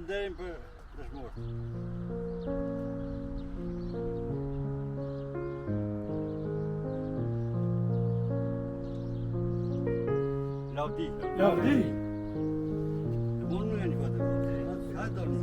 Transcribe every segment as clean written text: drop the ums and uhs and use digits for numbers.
nderin për dëshmorët. Lavdi. Lavdi. Mund nuk e një këtë. Ka dorë.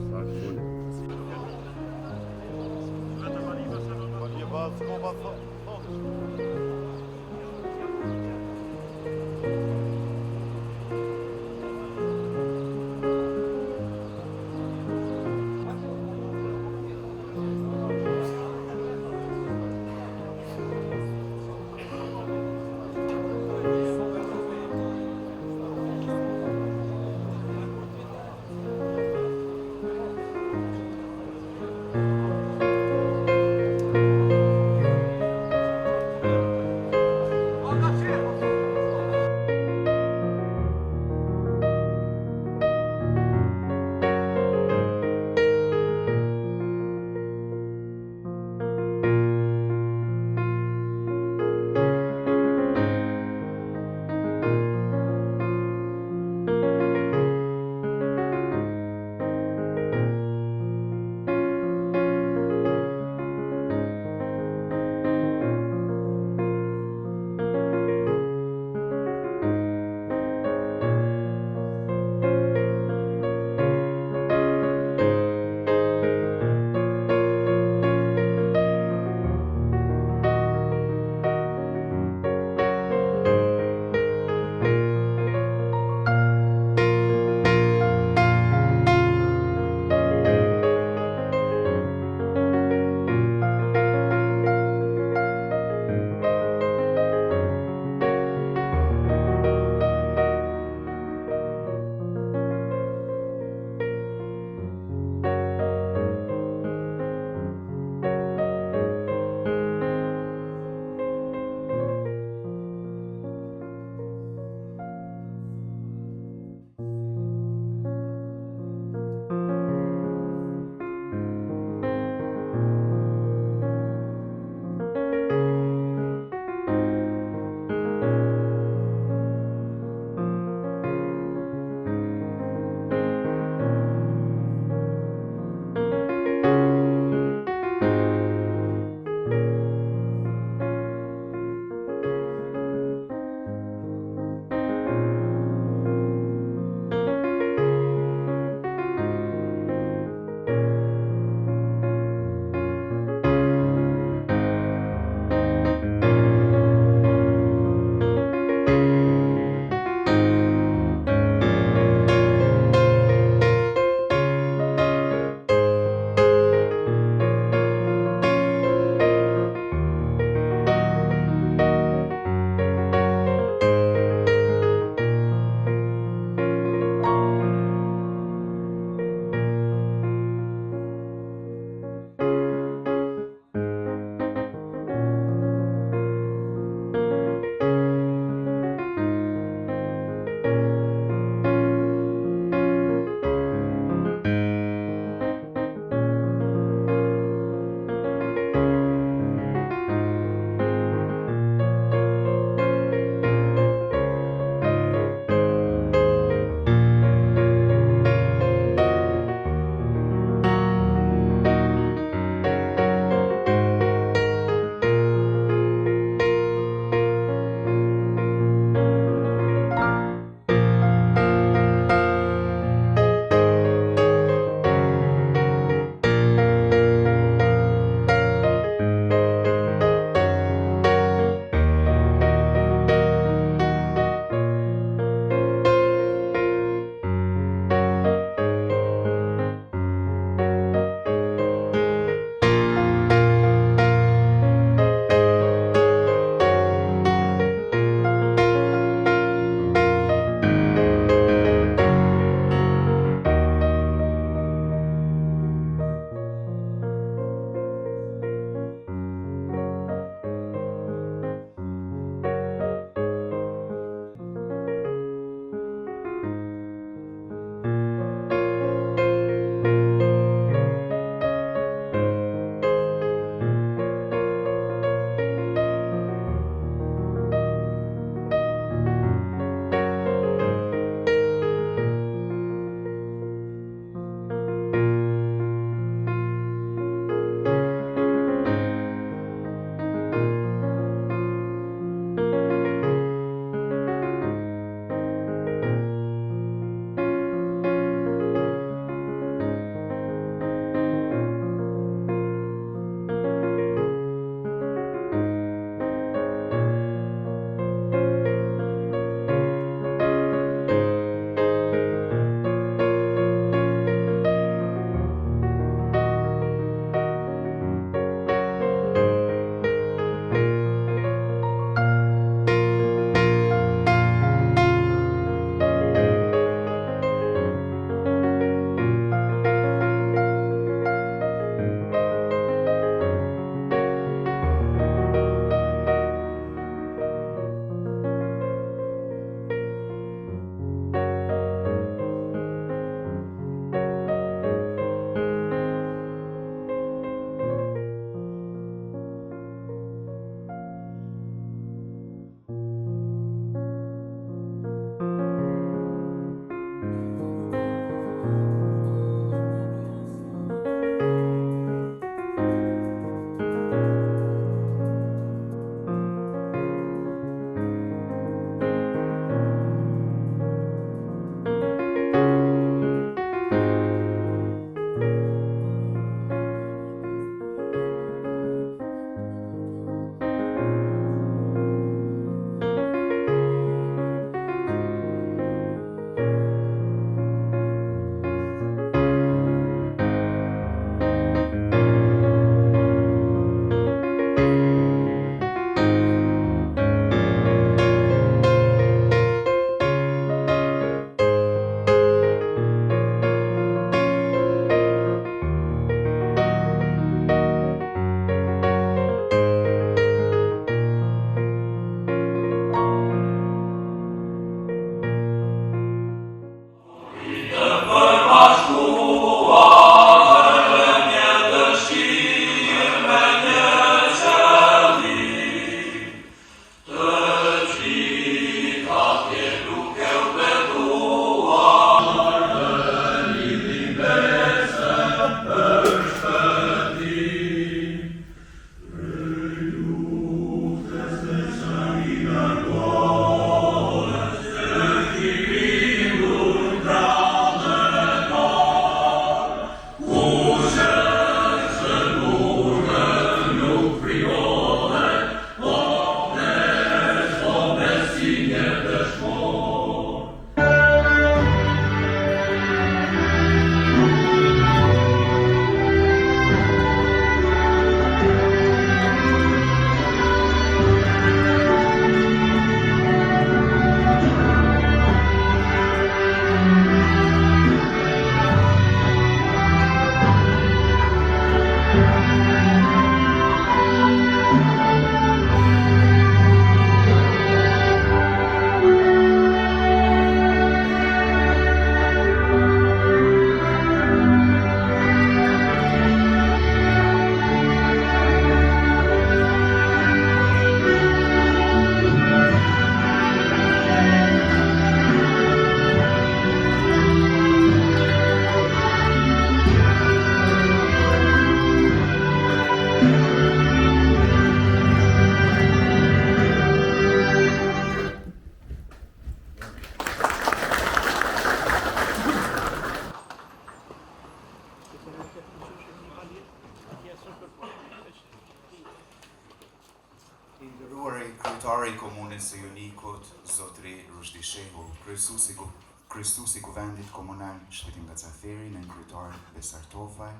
kryetari I komunës së Jonikut, Zotri Rushdi Shehu, kryesuesi I kuvendit komunal Shpëtim Gacaferi, nën kryetar Besar Tofaj,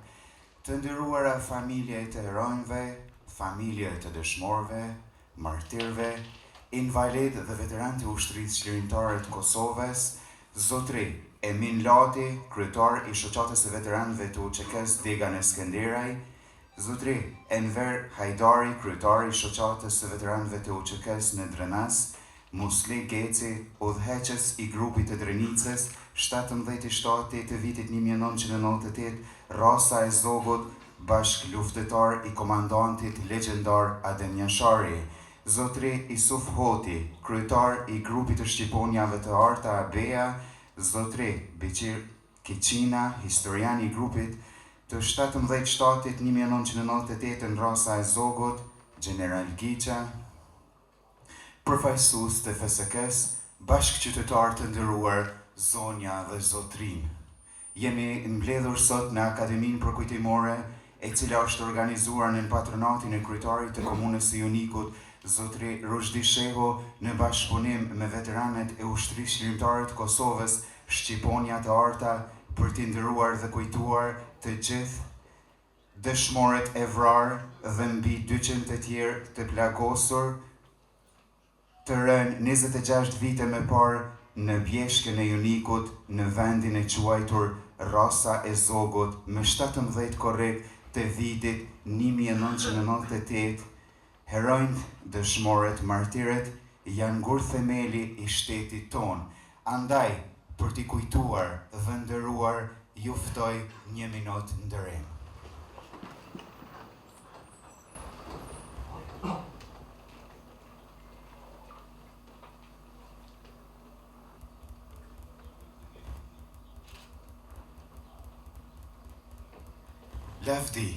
të nderuara familje të heronjve, familje të dëshmorëve, martirëve, invalid dhe veteran të ushtrisë çlirimtare të Kosovës, Zotri Emin Lati, kryetar I shoqatës së veteranëve të UÇK-s Dega në Skënderaj, Zotri Enver Hajdari, kryetari I shoqatës së veteranëve të UÇK-s në Drenas, Musli Geci, udhëheqës I grupit të Drenicës, 17 shtatori të vitit 1998, rasa e Zogut, bashk luftëtar I komandantit legjendar Adem Jashari, Zotri Isuf Hoti, kryetar I grupit të Shqiponjave të Arta Abeja, Zotri Beqir Kiçina, historian I grupit të 17 shtatit 1998 në rasa e Zogut, General Giqa, përfaqësues të FSK-s, bashkëqytetar të nderuar zonja dhe zotrin. Jemi mbledhur sot në Akademinë Përkujtimore, e cila është organizuar në patronatin e kryetarit të komunës së Jonikut, Zotri Rushdi Shehu, në bashkëpunim me veteranët e ushtrisë çlirimtare të Kosovës, Shqiponja të Arta, për t'i nderuar dhe kujtuar të gjithë dëshmorët e vrarë dhe mbi 200 të tjerë të plagosur, të rënë 26 vite më parë në bjeshkën e Jonikut në vendin e quajtur Rasa e Zogut më 17 korrik të vitit 1998, heronjt, dëshmorët, martirët janë ngur themeli I shtetit ton. Andaj, për t'i kujtuar dhe nderuar, ju ftoj 1 minutë ndërim. Lavdi.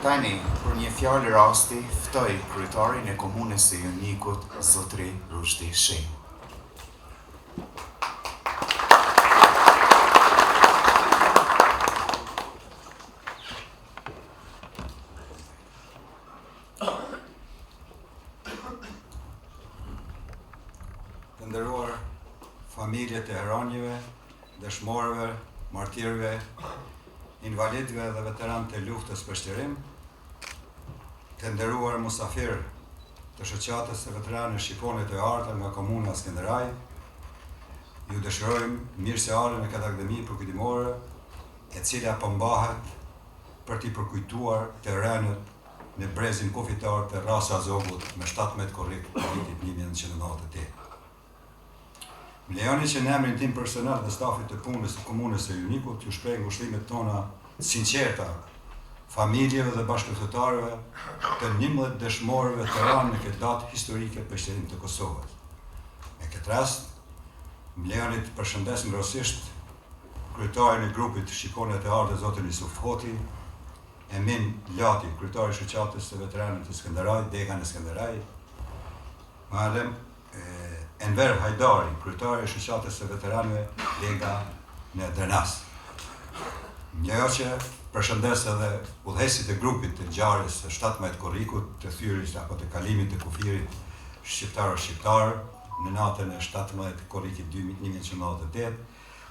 Tani, për një fjalë rasti, ftoj kryetarin e komunës së Jonikut, Zotri Rushdi Shehu. Të nderuar familjet e heronjve, dëshmorëve, martirëve, invalidëve dhe veteranët e luftës për shtërim, të nderuar musafirë të shoqatës së veteranëve shqiponët e Arta nga komuna Skënderaj, ju dëshirojmë mirëseardhjen në këtë akademi përkujtimore, e cila përmbahet për t'i përkujtuar të rënët në brezin kufitar të Rasa Zogut me 17 korrik të vitit 1998. Më lejoni që në emrin tim personal dhe stafit të punës të komunës së Jonikut ju shpreh ngushëllimet tona sinqerta familjeve dhe bashkëpunëtorëve të 11 dëshmorëve të rënë në këtë datë historike për shtetin të Kosovës. Me këtë rast, më lejoni të përshëndes ngrohtësisht kryetarin e grupit Shqiponja të Artë, zotin Isuf Hoti, Emin Lati, kryetari I shoqatës së veteranëve të Skënderajit, Dega në Skënderaj, Malem Enver Hajdari, kryetari I shoqatës së veteranëve Dega në Drenas. Njëjo që përshëndes edhe udhëheqësit e grupit të ngjarjes së 17 korrikut të thyrjes apo të kalimit të kufirit shqiptar në natën e 17 korrikit 1998,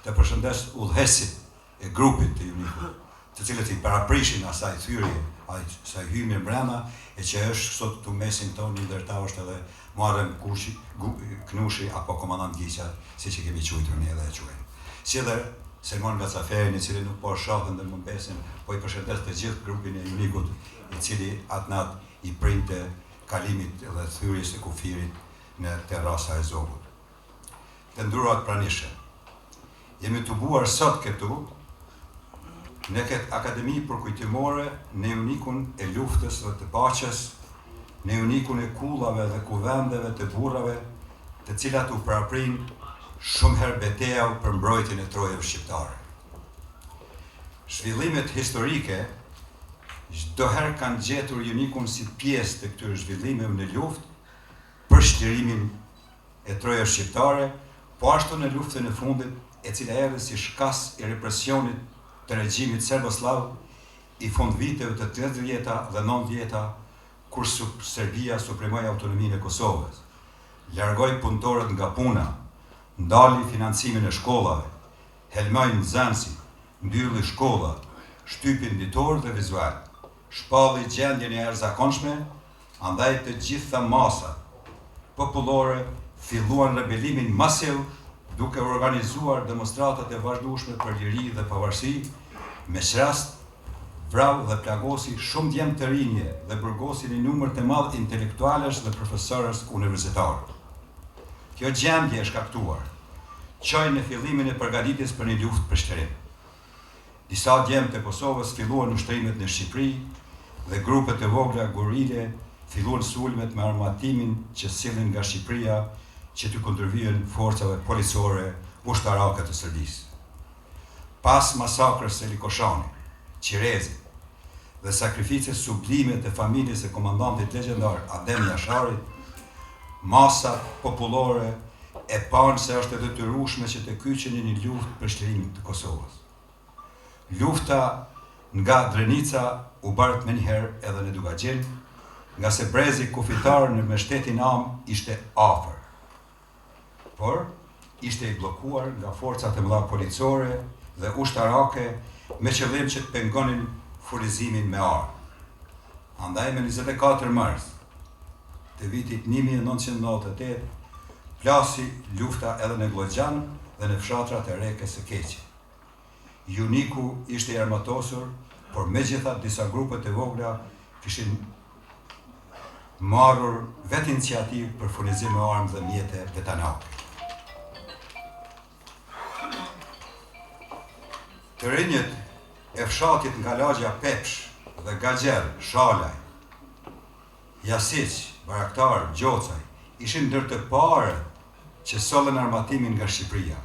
të përshëndes udhëheqësit e grupit të Jonikut, të cilët I paraprishin asaj thyrje, asaj hyrje brenda, e që është sot këtu mesin tonë I ndërta është edhe Muharrem Knushi apo komandant Giqa, siç e kemi quajtur ne edhe e quajmë. Si edhe Selmon Gacaferi, I cili nuk po shohën dhe më besin, po I përshëndes të gjithë grupin e Jonikut, I cili atë natë I printe kalimit dhe thyrjes së kufirit në te Rasa e Zogut. Të nderuar pranishë, jemi të buar sot këtu në këtë akademi përkujtimore në Jonikun e luftës dhe të paqes, në Jonikun e kullave dhe kuvendeve të burrave, të cilat u paraprin shumë herë betejë për mbrojtjen e trojave shqiptare. Zhvillimet historike çdo herë kanë gjetur Jonikun si pjesë të këtyre zhvillimeve në luftë për shtirimin e trojave shqiptare, po ashtu në luftën e fundit, e cila erdhi si shkas I represionit të regjimit serboslav, i fund viteve të 30-ta dhe 90-ta, kur Serbia suprimoi autonominë e Kosovës, largoi punëtorët nga puna, ndali financimin e shkollave, helmoi nxënësit, mbylli shkollat, shtypi nditor dhe vizual, shpalli gjendjen e jashtëzakonshme, andaj të gjitha masat popullore filluan rebelimin masiv duke organizuar demonstratat e vazhdueshme për liri dhe pavarësi, me rast vrau dhe plagosi shumë djemë të rinje dhe burgosi një numër të madh intelektualesh dhe profesorës universitarë. Kjo gjendje e shkaktuar qoi në fillimin e përgatitjes për një luftë për shtërim. Disa djemë të Kosovës filluan ushtrimet në Shqipëri dhe grupet e vogla gurile filluan sulmet me armatimin që sillen nga Shqipëria që të kundërvijën forcave policore ushtarake të Serbisë. Pas masakrës së Likoshani, Qirezit dhe sakrificës sublime të familjes së komandantit legjendar Adem Jasharit, masat popullore e panë se është e detyrueshme që të kyçeni një luftë për shtërimin të Kosovës. Lufta nga Drenica u bart menjëherë edhe në Dugagjil, nga se brezi kufitar në mbështetjen Am ishte afër, por ishte i bllokuar nga forcat e mëdha policore dhe ushtarake me qëllim që të pengonin furizimin me armë. Andaj me 24 mars të vitit 1998 plasi lufta edhe në Glogjan dhe në fshatrat e Rekës së Keqe. Juniku ishte i armatosur, por megjithatë disa grupe të vogla kishin marrur vetë iniciativë për furnizim me armë dhe mjete detonake. Të rinjët e fshatit nga lagja Pepsh dhe Gaxher, Shalaj, Jasiç, Baraktar, Gjocaj, ishin ndër të parët që sollën armatimin nga Shqipëria.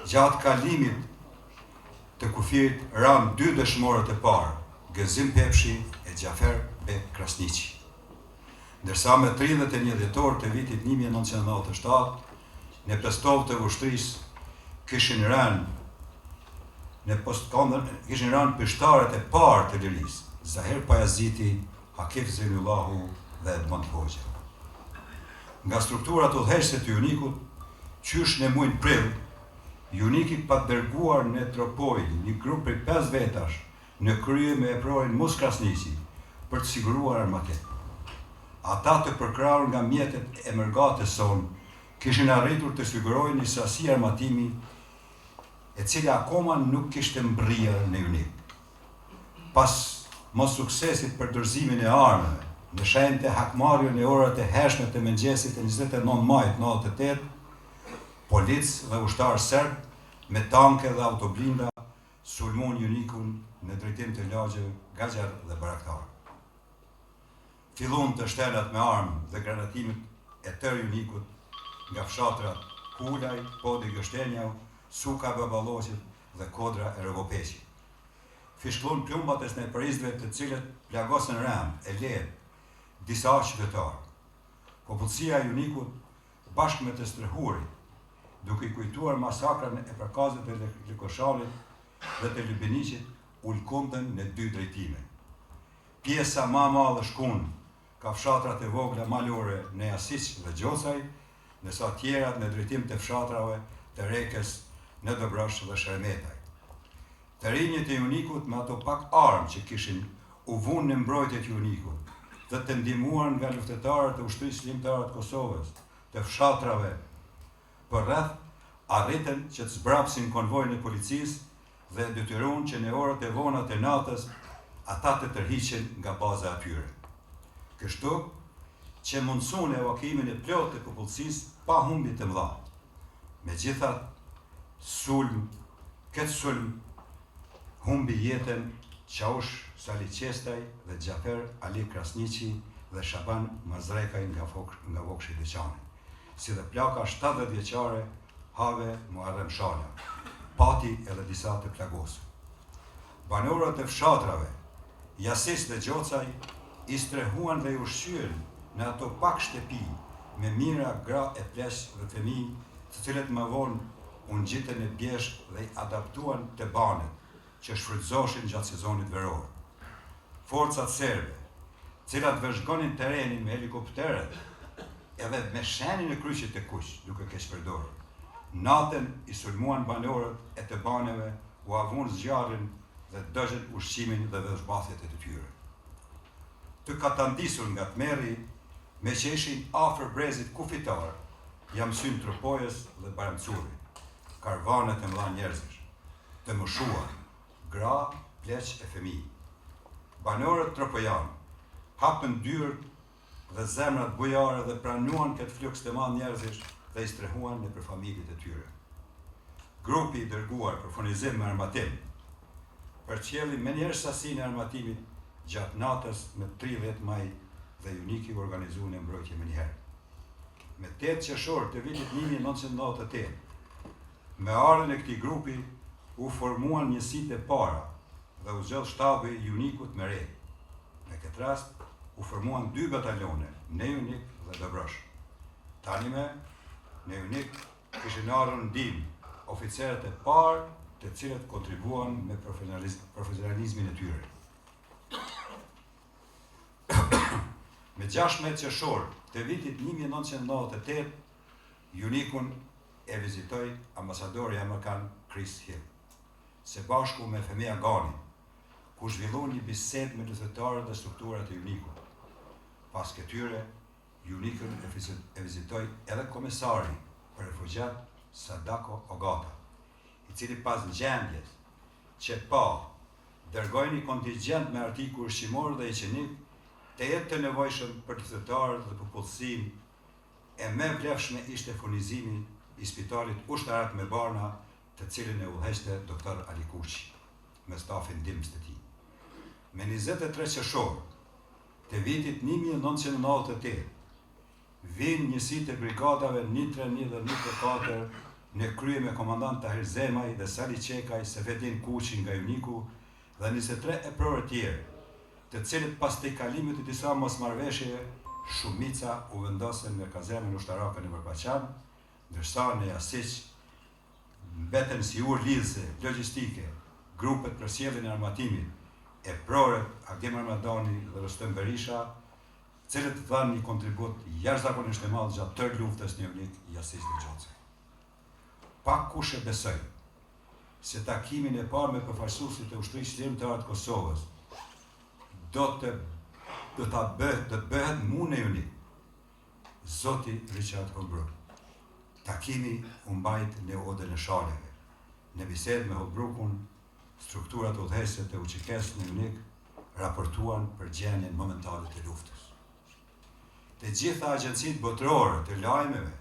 Gjatë kalimit të kufirit ranë 2 dëshmorët e parë, Gëzim Pepshi e Xhafer Bek Krasniqi. Ndërsa me 31 dhjetor të vitit 1997, në pestov të ushtrisë kishin rënë peshtarët e parë të lirisë, Zahir Pajaziti, Hakif Zejnullahu dhe Edmond Hoxha. Nga strukturat udhëheqëse të Junikut, qysh në muajin prill, Juniki pa dërguar në Tropoj një grup prej 5 vetash në krye me eprorin Mus Krasniqi për të siguruar armatet. Ata të përkrahur nga mjetet e mërgatës son kishin arritur të sigurojnë një sasi armatimi e cila akoma nuk kishte mbërrier në Junik. Pas mos suksesit për dorëzimin e armëve, në shenjtë e hakmarrjen e orët e hershme të mëngjesit e 29 majit 98, policë dhe ushtarë serb me tanke dhe autoblinda sulmon Junikun në drejtim të lagjeve Gaxher dhe Baraktar. Fillon të shtenat me armë dhe granatimet e tërë Junikut nga fshatrat Kulaj, Podi Gështenjau, Suka Baballoqit dhe Kodra e Rëvopeqit. Fishklon plumbat e snajperizëve të cilët plagosën Ram, Elet, disa qytetarë. Popullsia e Junikut bashkë me të strehurit, duke i kujtuar masakrën e përkazit të Likoshanit dhe të Lubeniqit, ulkonden në 2 drejtime. Pjesa ma madhe shkon ka fshatrat e vogla malore në Jasiç dhe Gjocaj, ndërsa tjerat në drejtim të fshatrave të Rekës në Dobrosh dhe Shermetaj. Të rinjët e Junikut me ato pak armë që kishin u vunë në mbrojtjet e Junikut dhe të ndihmuar nga luftëtarët e ushtrisë ligjare të Kosovës, të fshatrave për rreth, arritën që të zbrapsin konvojin e policisë dhe detyruan që në orët e vona të natës ata të tërhiqen nga baza atyre. Kështu që mundëson evakuimin e plotë të popullsisë pa humbje të mëdha. Megjithatë, këtë sulm humbi jetën Qaush Sali Qestaj dhe Xhafer Ali Krasniqi dhe Shaban Mazrekaj nga Vokshi Deçani, si dhe plaka 70 vjeçare Have Muharrem Shala, pati edhe disa të plagosur. Banorët e fshatrave, Jasiç dhe Gjocaj, i strehuan dhe i ushqyen në ato pak shtëpi me mira, gra e plesh dhe fëmijë, të cilët më vonë unë gjitën e bjeshk dhe i adaptuan të banet, që shfrytëzoheshin gjatë sezonit veror. Forcat serbe, cilat vëzhgonin terenin me helikopteret edhe me shenin e kryqit të kuq, duke keq përdorur. Natën i sulmuan banorët e të baneve, u avun zjarrin dhe dëgjën ushqimin dhe vëzhbathjet e të tyre. Të katandisur nga tmerri, me që ishin afër brezit kufitar, jam syn Tropojës dhe Baramcuri, karvanet e mëdha njerëzish, të moshuar, gra, pleq e fëmijë. Banorët tropojanë hapën dyert dhe zemrat bujare dhe pranuan këtë fluks të madh njerëzish dhe i strehuan nëpër familjet e tyre. Grupi i dërguar për furnizim me armatim përcjelli menjëherë sasinë e armatimit gjatë natës me 30 maj dhe Uniki organizua një mbrojtje menjëherë. Me 8 qershor të vitit 1998, me ardhen e këtij grupi u formuan njësitë e para dhe u zgjodh shtabi i Unikut me re. Në këtë rast u formuan 2 batalone, në Unik dhe Dobrosh. Tanime, në Unik kishin ardhur ndihmë oficerët e parë, të cilët kontribuan me profesionalizmin e tyre. Me 16 qershor të vitit 1998, Unikun e vizitoi ambasadori amerikan Chris Hill, së bashku me Femia Gani, ku zhvilloi një bisedë me luftëtarët dhe strukturat e Unikut. Pas këtyre, Unikun e vizitoi edhe komesari për refugjat Sadako Ogata, i cili pas ngjendjes që pa dërgoi një kontingjent me artikuj ushqimor dhe higjenik të jetë të nevojshëm për luftëtarët dhe popullsinë e më vlefshme ishte furnizimi i spitalit ushtarak me barna, të cilin e udhëheqte doktor Ali Kuqi me stafin ndihmës të tij. Me 23 qershor të vitit 1998, vinë njësitë e brigadave 131 dhe 134 në krye me komandant Tahir Zemaj dhe Sali Qekaj, Sefedin Kuqi nga Uniku dhe 23 e prorë tjerë, të cilët pas të kalimit të disa mosmarrëveshjeve, shumica u vendosen në kazermën ushtarake në Vërpaqan, ndërsa në Jasiq mbeten si urë lidhëse logjistike, grupet për sjelljen e armatimit e prorët Agim Armadani dhe Rostem Berisha, cilët dhanë një kontribut jashtëzakonisht të madh gjatë tërë luftës në Unik, Jasiq dhe Gjoce. Pak kush e besoi se takimin e parë me përfaqësuesit e ushtrisë lirëtare të Kosovës do të bëhet munë e Unik. Zoti Richard Holbrooke. Takimi u mbajt në Odën e Shaleve. Në bisedë me Holbrookun, strukturat udhëheqëse të UÇK-s në Unik raportuan për gjendjen momentale të luftës. Të gjitha agjencitë botërore të lajmeve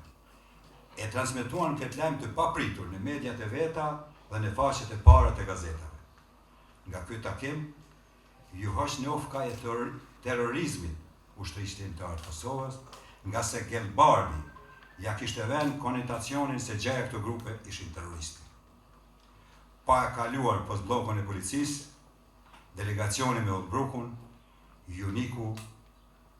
e transmetuan këtë lajm të papritur në mediat e veta dhe në faqet e para të gazetave. Nga ky takim, ju hoq në ofka e terrorizmit ushtrisë lirëtare të Kosovës, nga se Gelbardi ja kishte vënë konnotacionin se gjaja këto grupe ishin terroristë. Pa e kaluar post bllokun e policisë, delegacioni me Holbrookun, Uniku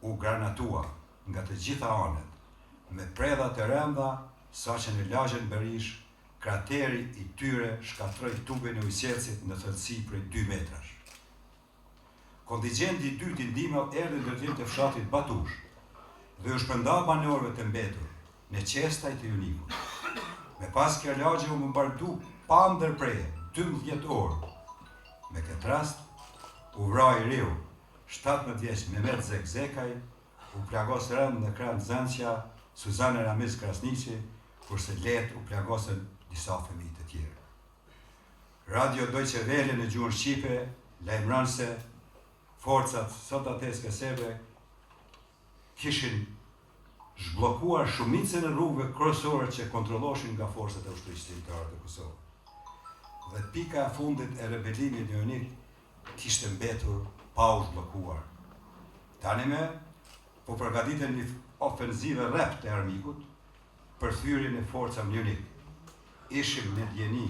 u granatua nga të gjitha anët me predha të rënda, saqë në lagjen Berish, krateri i tyre shkatroi tubin e ujësjelësit në thellësi prej 2 metrash. Kontingjenti i dytë i ndihmës erdhi në drejtim të fshatit Batush dhe u shpërnda banorëve të mbetur në qestaj të Unikut. Me pas kjo lagje u bombardu pa ndërprerje 12 orë. Me këtë rast, u vra i riu 17 vjeç Mehmet Zekzekaj, u plagos rënd në krah Zançja Suzana Ramiz Krasniqi, kurse let u plagosën disa fëmijë të tjerë. Radio Deutsche Welle në gjuhën shqipe lajmëron se forcat sotateske serbe kishin zhbllokuar shumicën e rrugëve kryesore që kontrolloheshin nga forcat e ushtrisë lirëtare të Kosovës. Dhe pika e fundit e rebelimit në Unik kishte mbetur pa u zhbllokuar. Tanime po përgatiten një ofenzive rreth të armikut për thyrjen e forcave në Unik. Ishim në djeni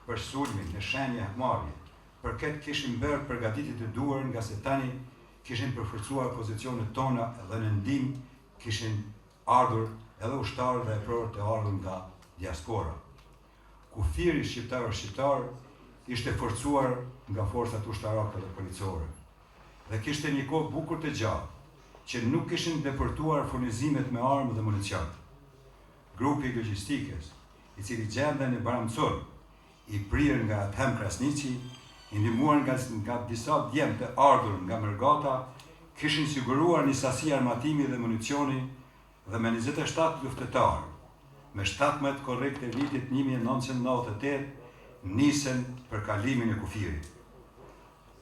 për sulmin në shenja hakmarrje. Për këtë kishim bërë përgatitje të duhur, nga se tani kishin përforcuar pozicionet tona dhe në ndihmë kishin ardhur edhe ushtarë dhe e prorë të ardhur nga diaspora. Kufiri shqiptar ishte forcuar nga forcat ushtarake dhe policore dhe kishte një kohë bukur të gjatë që nuk kishin depërtuar furnizimet me armë dhe municion. Grupi logjistikës, i cili gjenden në Baramcor, i prirë nga Athem Krasniqi, i ndihmuar nga disa djemë të ardhur nga Mërgata, kishin siguruar një sasi armatimi dhe municioni dhe me 27 luftëtarë, me 17 korrekt e vitit 1998, nisen për kalimin e kufirit.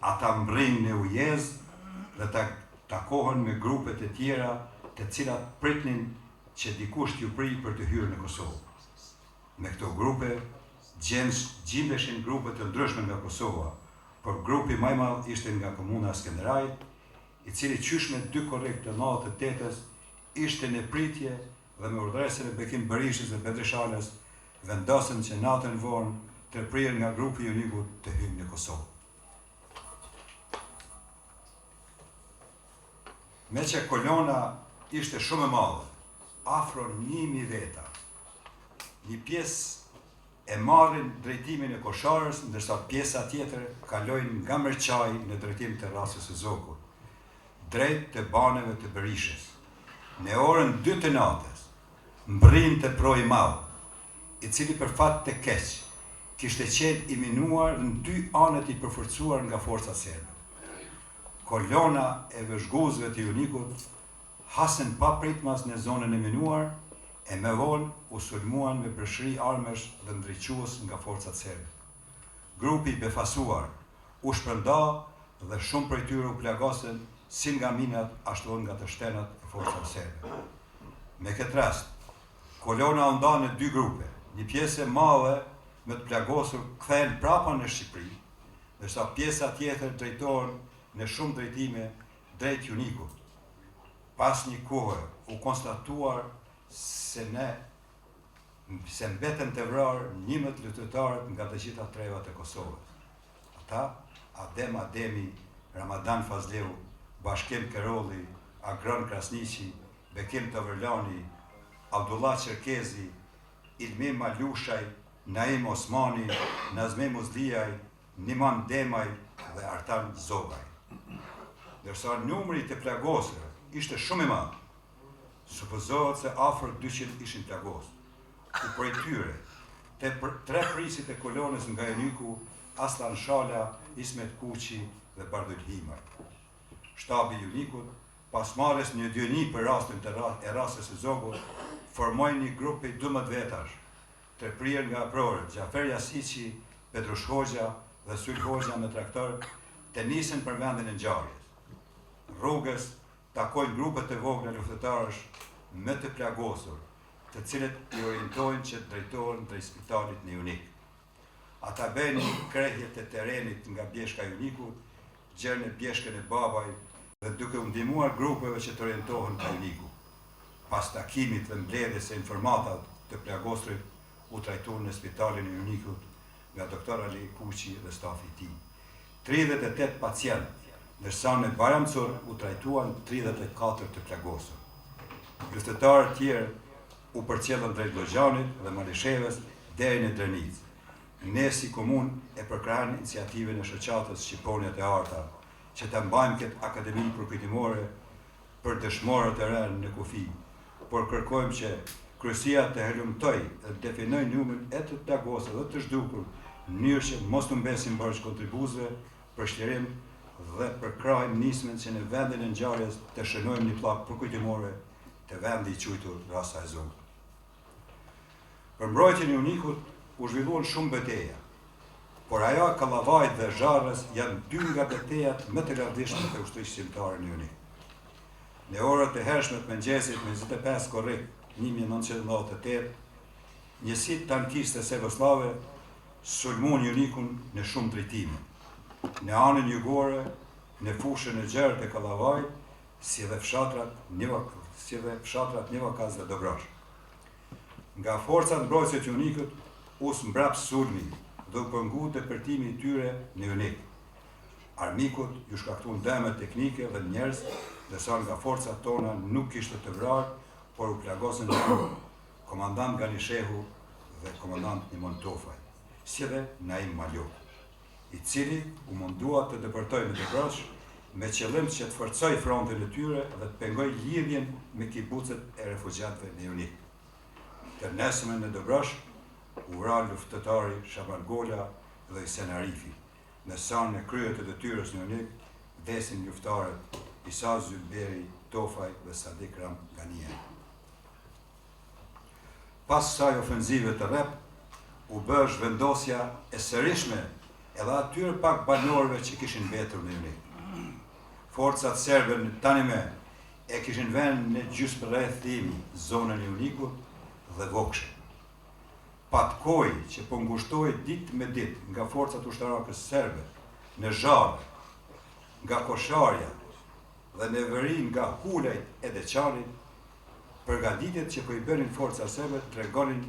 Ata mbrin në ujez dhe takohen me grupet e tjera të cilat pritnin që dikush t'ju prij për të hyrë në Kosovë. Me këto grupe gjindeshin grupe të ndryshme nga Kosova, por grupi më i madh ishte nga komuna Skenderajt, i cili qysh me 2 korrekt të 98-s ishte në pritje dhe me urdhëresën e Bekim Berishës dhe Bedreshalës vendosën që natën vonë të prirë nga grupi i Unikut të hyjnë në Kosovë. Me që kolona ishte shumë e madhe, afro 1000 veta, një pjesë e marrin drejtimin e Kosharës, ndërsa pjesa tjetër kalojnë nga Mërçaj në drejtim të Rasës së Zokut, drejt të baneve të Berishës. Në orën 2 të natës, mbrin të proj madh, i cili për fat të keq, kishte qenë i minuar në 2 anët i përforcuar nga forcat serbe. Kolona e vëzhguzëve të Unikut hasën pa pritmas në zonën e minuar e me vonë u sulmuan me përshri armesh dhe ndriquës nga forcat serbe. Grupi i befasuar u shpërnda dhe shumë prej tyre u plagosen si nga minat ashtu nga të shtenat e forcat serbe. Me këtë rast, kolona u nda në 2 grupe, një pjesë e madhe me të plagosur kthehen prapa në Shqipëri, ndërsa pjesa tjetër drejtohen në shumë drejtime drejt Unikut. Pas një kohë u konstatuar se mbeten të vrarë 11 luftëtarët nga të gjitha trevat e Kosovës. Ata, Adem Ademi, Ramadan Fazleu, Bashkim Kerolli, Agron Krasniqi, Bekim Tavërlani, Abdullah Çerkezi, Ilmim Malushaj, Naim Osmani, Nazme Muzliaj, Niman Demaj dhe Artan Zogaj. Ndërsa numri të plagosëve ishte shumë i madh, supozohet se afër 200 ishin plagosur. U prej tyre, 3 prisit e kolonës nga Uniku, Aslan Shala, Ismet Kuqi dhe Bardul Himaj. Shtabi i Unikut, pas marrjes një dyeni për rastin e Rasës së Zogut, formojnë një grup prej 12 vetash, të prirë nga aprorët Gjafer Jasici, Petrush Hoxha dhe Syl Hoxha me traktor, të nisën për vendin e ngjarjes. Rrugës takojnë grupet e vogla luftëtarësh me të plagosur, të cilët i orientojnë që të drejtohen drejt spitalit në Unik. Ata bëjnë krehjet e terrenit nga bjeshka e Unikut, gjerën e bjeshkën e Babaj dhe duke u ndihmuar grupeve që të orientohen ka Uniku. Pas takimit dhe mbledhjes së informatat të plagosurit u trajtuan në spitalin e Unikut nga doktor Ali Kuqi dhe stafi i tij. 38 pacientë, ndërsa në Baramcor u trajtuan 34 të plagosur. Luftëtarë tjerë u përcjellën drejt Lozhanit dhe Malishevës deri në Drenicë. Ne si komunë e përkrahën iniciativën e shoqatës Shqiponjat e Arta, që të mbajmë këtë akademi përkujtimore për dëshmorët e rënë në kufi, por kërkojmë që kryesia të helumtoj dhe të definoj numrin e të plagosur dhe të zhdukur në mënyrë që mos të mbesin bërç kontribuzëve për shtërim dhe përkrahim nismen që në vendin e ngjarjes të shënojmë një pllak përkujtimore të vendi i quajtur Rasa e Zogut. Për mbrojtjen e Unikut u zhvilluan shumë betejë, por ajo Kallavajt dhe Zharrës janë 2 nga betejat më të lavdishme të ushtrisë shqiptare në Unik. Në orët e hershme të mëngjesit me 25 korrik 1998, njësitë tankiste sevoslave sulmuan Unikun në shumë drejtime. Në anën jugore, në fushën e gjerë të Kallavajt, si dhe fshatrat Njevakaz dhe Dobrash. Nga forcat mbrojtëse të Unikut u mbrap sulmi dhe u pëngu depërtimi i tyre në Unik. Armikut ju shkaktuan dëme teknike dhe njerëz, ndërsa nga forcat tona nuk kishte të vrarë, por u plagosën komandant Ganishehu dhe komandant Nimon Tofaj, si dhe Naim Maljo. i cili u mundua të depërtojë në Dobrosh me qëllim që të forcoj frontin e tyre dhe të pengoj lidhjen me kibucet e refugjatëve në Junik. Të nesëmen në Dobrosh u vra luftëtari Shaban Gola dhe Isen Arifi. Në sanë e kryet të detyrës në Junik vdesin luftarët Isa Zylberi, Tofaj dhe Sadik Ram Gania. Pas saj ofenzive të rep, u bë zhvendosja e sërishme edhe atyre pak banorëve që kishin mbetur në Junik. Forcat serbe në tanime e kishin vënë në gjysmë rrethimi zonën e Junikut dhe Vokshën. Patkoj që po ngushtoi ditë me ditë nga forcat ushtarake serbe në Zharë, nga Kosharja dhe në veri nga Hulajt e Deçanit, përgatitjet që po i bënin forca serbe tregonin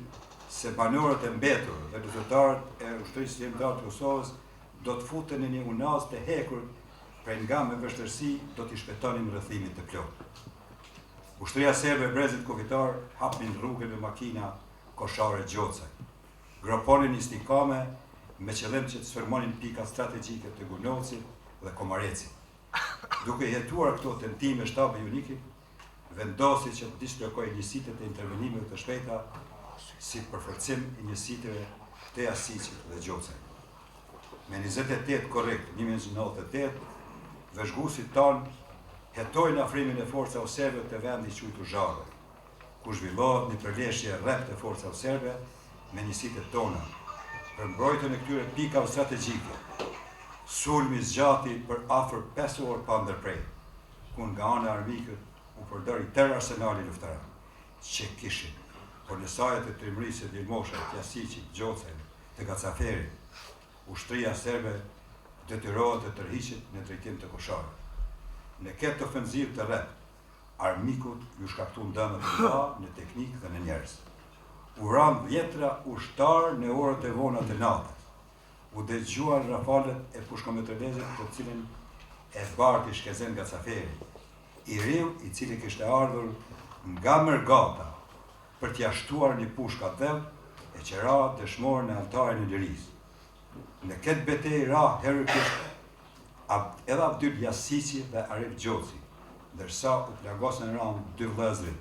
se banorët e mbetur dhe luftëtarët e ushtrisë kombëtare të Kosovës do të futen në një unaz të hekur, prej nga me vështërsi do t'i shpetonin rrëthimit të plotë. Ushtria serbe e brezit kufitar hapnin rrugën me makina Koshare Gjocaj, groponin istikame me qëllim që të sfermonin pika strategjike të Gunovcit dhe Komarecit. Duke jetuar këto tentime shtabi Junikit, vendosi që të dislokojë njësitë të intervenimeve të shpejta si përforcim i njësitëve të Jasicit dhe Gjocaj. Me 28 korrekt 1998, vëzhguesit tanë hetojnë afrimin e forcave serbe të vendi quajtur Zharë, ku zhvillohet një përleshje rreth të forcave serbe me njësitë tona për mbrojtjen e këtyre pikave strategjike. Sulmi zgjati për afër 5 orë pa ndërprej, ku nga ana armike u përdori tërë arsenali luftarar që kishin, por në sajët e trimërisë të Dilmoshës, Jasicit, Gjocaj, të Gacaferi, ushtria serbe detyrohet të tërhiqet në drejtim të Kosharës. Në këtë ofenzivë të rreth, armikut ju shkaktuan dëme të mëdha në teknikë dhe në njerëz. U ran dhjetra ushtar në orët e vona të natës. U dëgjuan rafalet e pushkometrelezit të cilin e barti Shkezen Gacaferi, i riu i cili kishte ardhur nga Mërgata për t'ia shtuar një pushka dhell e që ra dëshmor në altarin e lirisë. Në këtë betejë ra herëkisht edhe Abdyl Jasici dhe Arif Gjoci, ndërsa u plagosën ran dy vëllezrit,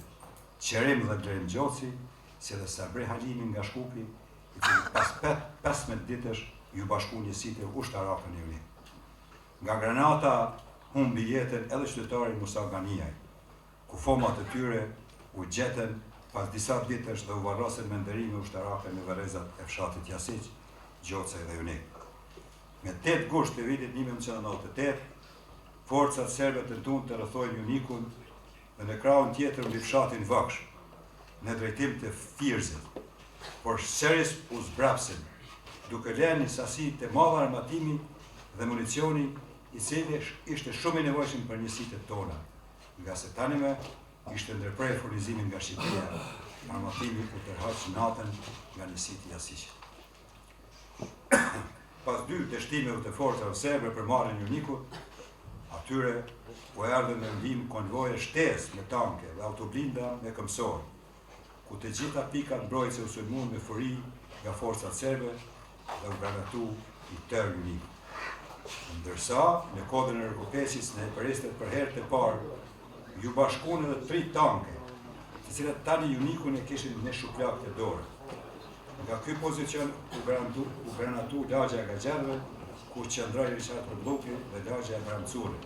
Qerim dhe Dlerim Gjoci, si dhe Sabri Halimi nga Shkupi, i cili pas 15 ditësh ju bashku njësitë ushtarake në Junik. Nga granata humbi jetën edhe qytetari Musa Ganiaj, ku fomat e tyre u gjetën pas disa ditësh dhe u varrosen me ndërime ushtarake në varrezat e fshatit Jasic, Gjocaj dhe Junik. Me 8 gusht të vitit 1998, forcat serbe tentuan të rrethojnë Junikun dhe në krahun tjetër mbi fshatin Vaksh, në drejtim të Firzit, por seris u zbrapsin, duke lënë një sasi të madhe armatimi dhe municioni i cili ishte shumë i nevojshëm për njësitë tona, nga se tanime ishte ndërprer furnizimin nga Shqipëria, armatimi u tërhoq natën nga njësitë Jasicit. Pas 2 dështimeve të forcave serbe për marrjen e Junikut, atyre u erdhën në ndihmë konvoje shtesë me tanke dhe autoblinda me këmbësor, ku të gjitha pikat mbrojtëse u sulmuan me furi nga forcat serbe dhe u granatu i tërë Junikut. Ndërsa, në kodrën e rrugopesjes në Eperistet për herë të parë, ju bashkuan edhe 3 tanke, të cilat tani Junikun e kishin në shuplak të dorë. Nga ky pozicion u granatu lagja e Gaxherëve, ku qëndroi Rishat Rëbluki dhe lagja e Bramcurit.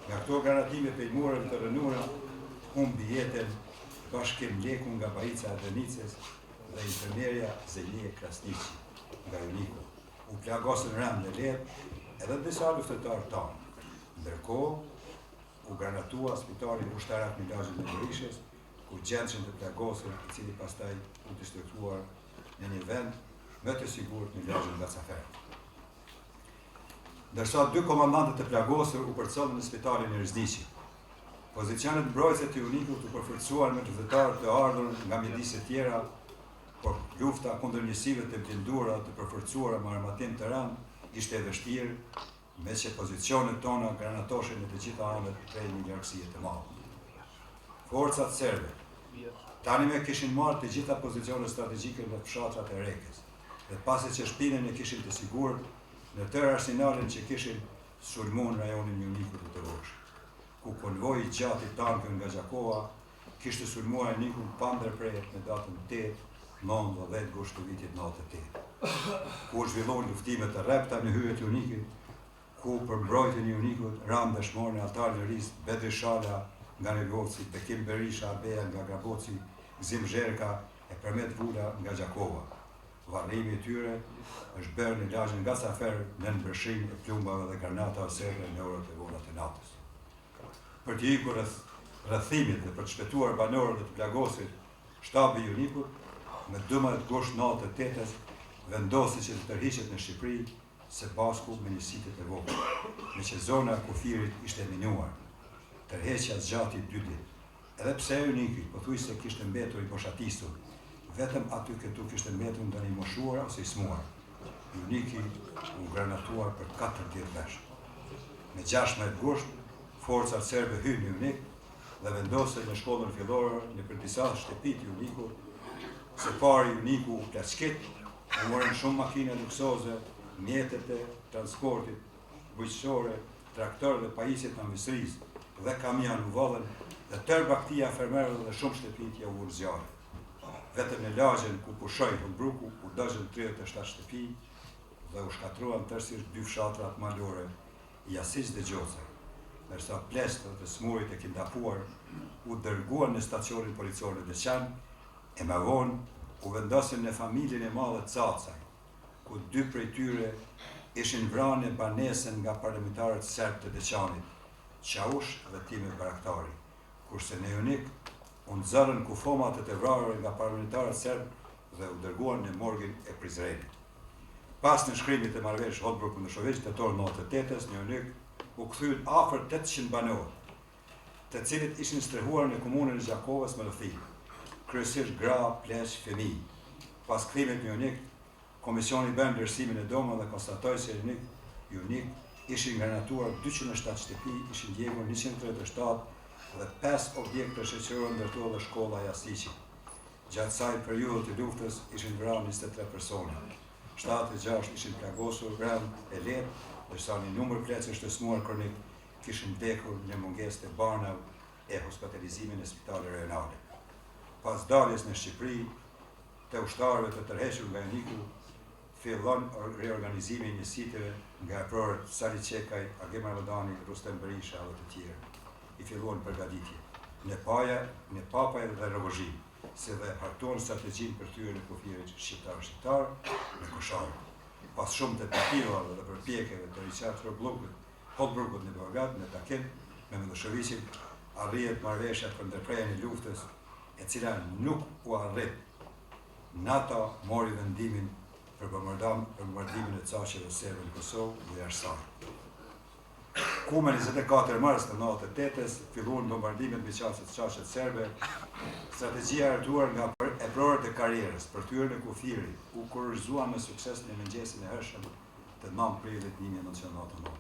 Nga këto granatime pejmurën të rënura, humbi jetën Bashkim Leku nga Bajica e Denicës dhe infermierja Zelije Krasniqi nga Juniku. U plagosën rënd në letë edhe disa luftëtarë tanë. Ndërkohë, u granatua spitali ushtarak në lagjën e Berishës, ku gjendshën të plagosur, i cili pastaj u destruktuar në një vend më të sigurt në lagjën Gacafer. Ndërsa 2 komandantët e plagosur u përcollën në spitalin e Rëzdiqit. Pozicionet mbrojtëse të Junikut u përforcuan me luftëtarë të ardhur nga mjedise tjera, por lufta kundër njësive të blinduara të përforcuara me armatim të rënd ishte e vështirë, me që pozicionet tona granatoshin në të gjitha anët prej një largësie të madhe. Forcat serbe tanime kishin marrë të gjitha pozicionet strategjike në fshatrat e Rekës, dhe pasi që shpinën e kishin të sigurt, në tërë arsenalin që kishin sulmuar rajonin Mjunikut të Tërvosh, ku konvoji gjatë i tankëve nga Gjakova kishte sulmuar Mjunikun pa ndërprerje në datën 8, 9 dhe 10 gusht të vitit 98, ku u zhvilluan luftime të rrepta në hyrje të Mjunikut, ku për mbrojtjen e Mjunikut ran dëshmorë në altar në Ris, Bedri Shala nga Negoci, Bekim Berisha Abeja nga Graboci, Gzim Zherka e Përmet Vula nga Gjakova. Varrimi i tyre është bërë në lagjën nga Safer në nënbërshin e plumbave dhe granatave serbe në orët e vola të natës. Për të ikur rrethimit dhe për të shpëtuar banorët e të plagosit, shtabi i Mjunikut në 12 gusht 98 vendosi që të tërhiqet në Shqipëri së bashku me njësitet e vogël, me që zona e kufirit ishte minuar. Tërheqja zgjati 2 ditë. Edhe pse Mjuniki pothuajse kishte mbetur i boshatisur, vetëm aty këtu kishte mbetur ndonjë i moshuar ose i smuar. Mjuniki u granatuar për 40 vesh. Me 16 gusht, forcat serbe hyn në Mjunik dhe vendosën në shkollën fillore në për disa shtëpi të Mjunikut. Së pari Mjuniku u plaçkit, u morën shumë makina luksoze, mjetet e transportit, bujqësore, traktor dhe pajisjet në ambisrisë dhe kamion u vallën dhe tërë baktia fermerëve dhe shumë shtëpit ja u vurë zjarri. Vetëm në lagjen ku pushoi Hulbruku u dëgjën 37 shtëpi dhe u shkatruan tërësisht 2 fshatrat malore, Jasiç dhe Gjocaj, ndërsa plestët dhe smurit e kidnapuar u dërguan në stacionin policor në Deçan e më vonë u vendosin në familjen e madhe Cacaj, ku 2 prej tyre ishin vrarë në banesën nga parlamentarët serb të Deçanit, Qaush dhe Time Baraktari, kurse në Mjunik u nxorën kufomat e të vrarë nga parlamentarët serb dhe u dërguan në morgin e Prizrenit. Pas në shkrimit e marrëveshjes Holbrooku në Shoveç tetor 98-s, në Mjunik u kthyen afër 800 banorë, të cilët ishin strehuar në komunën e Gjakovës me rrethim, kryesisht gra, pleq, fëmijë. Pas kthimit në Mjunik, komisioni bën vlerësimin e domën dhe konstatoi se në Mjunik ishin granatuar 207 shtëpi, ishin djegur 137 dhe 5 objekte shoqërore ndërto dhe shkolla e Jasiçit. Gjatë kësaj periudhe të luftës ishin vrarë 23 persona. 76 ishin plagosur, rënë e lehtë, ndërsa një numër pleqësh të smuar kronik kishin vdekur në mungesë të barnave e hospitalizimin në spitale rajonale. Pas daljes në Shqipëri, të ushtarëve të tërhequr nga Mjuniku, fillon reorganizimi i njësiteve nga prorët Sali Qekaj, Agim Ramazani, Rustem Berisha dhe të tjerë. I filluan përgatitje në Papaj dhe Rogozhin, si dhe hartuan strategjin për hyrjen e kufirit shqiptar në Koshare. Pas shumë tentativave dhe përpjekjeve të Richard Holbrukut në Beograd në takim me Miloševićin, arrihet marrëveshja për ndërprerjen e luftës, e cila nuk u arrit. NATO mori vendimin për bombardimin e caqeve serbe në Kosovë dhe Arsaj. Ku me 24 mars të 98-s filluan bombardimet mbi qaqet serbe, strategjia e hartuar nga e prorët e karrierës për hyrjen e kufirit u kurrizua me sukses në mëngjesin e hershëm të 9 prillit 1999.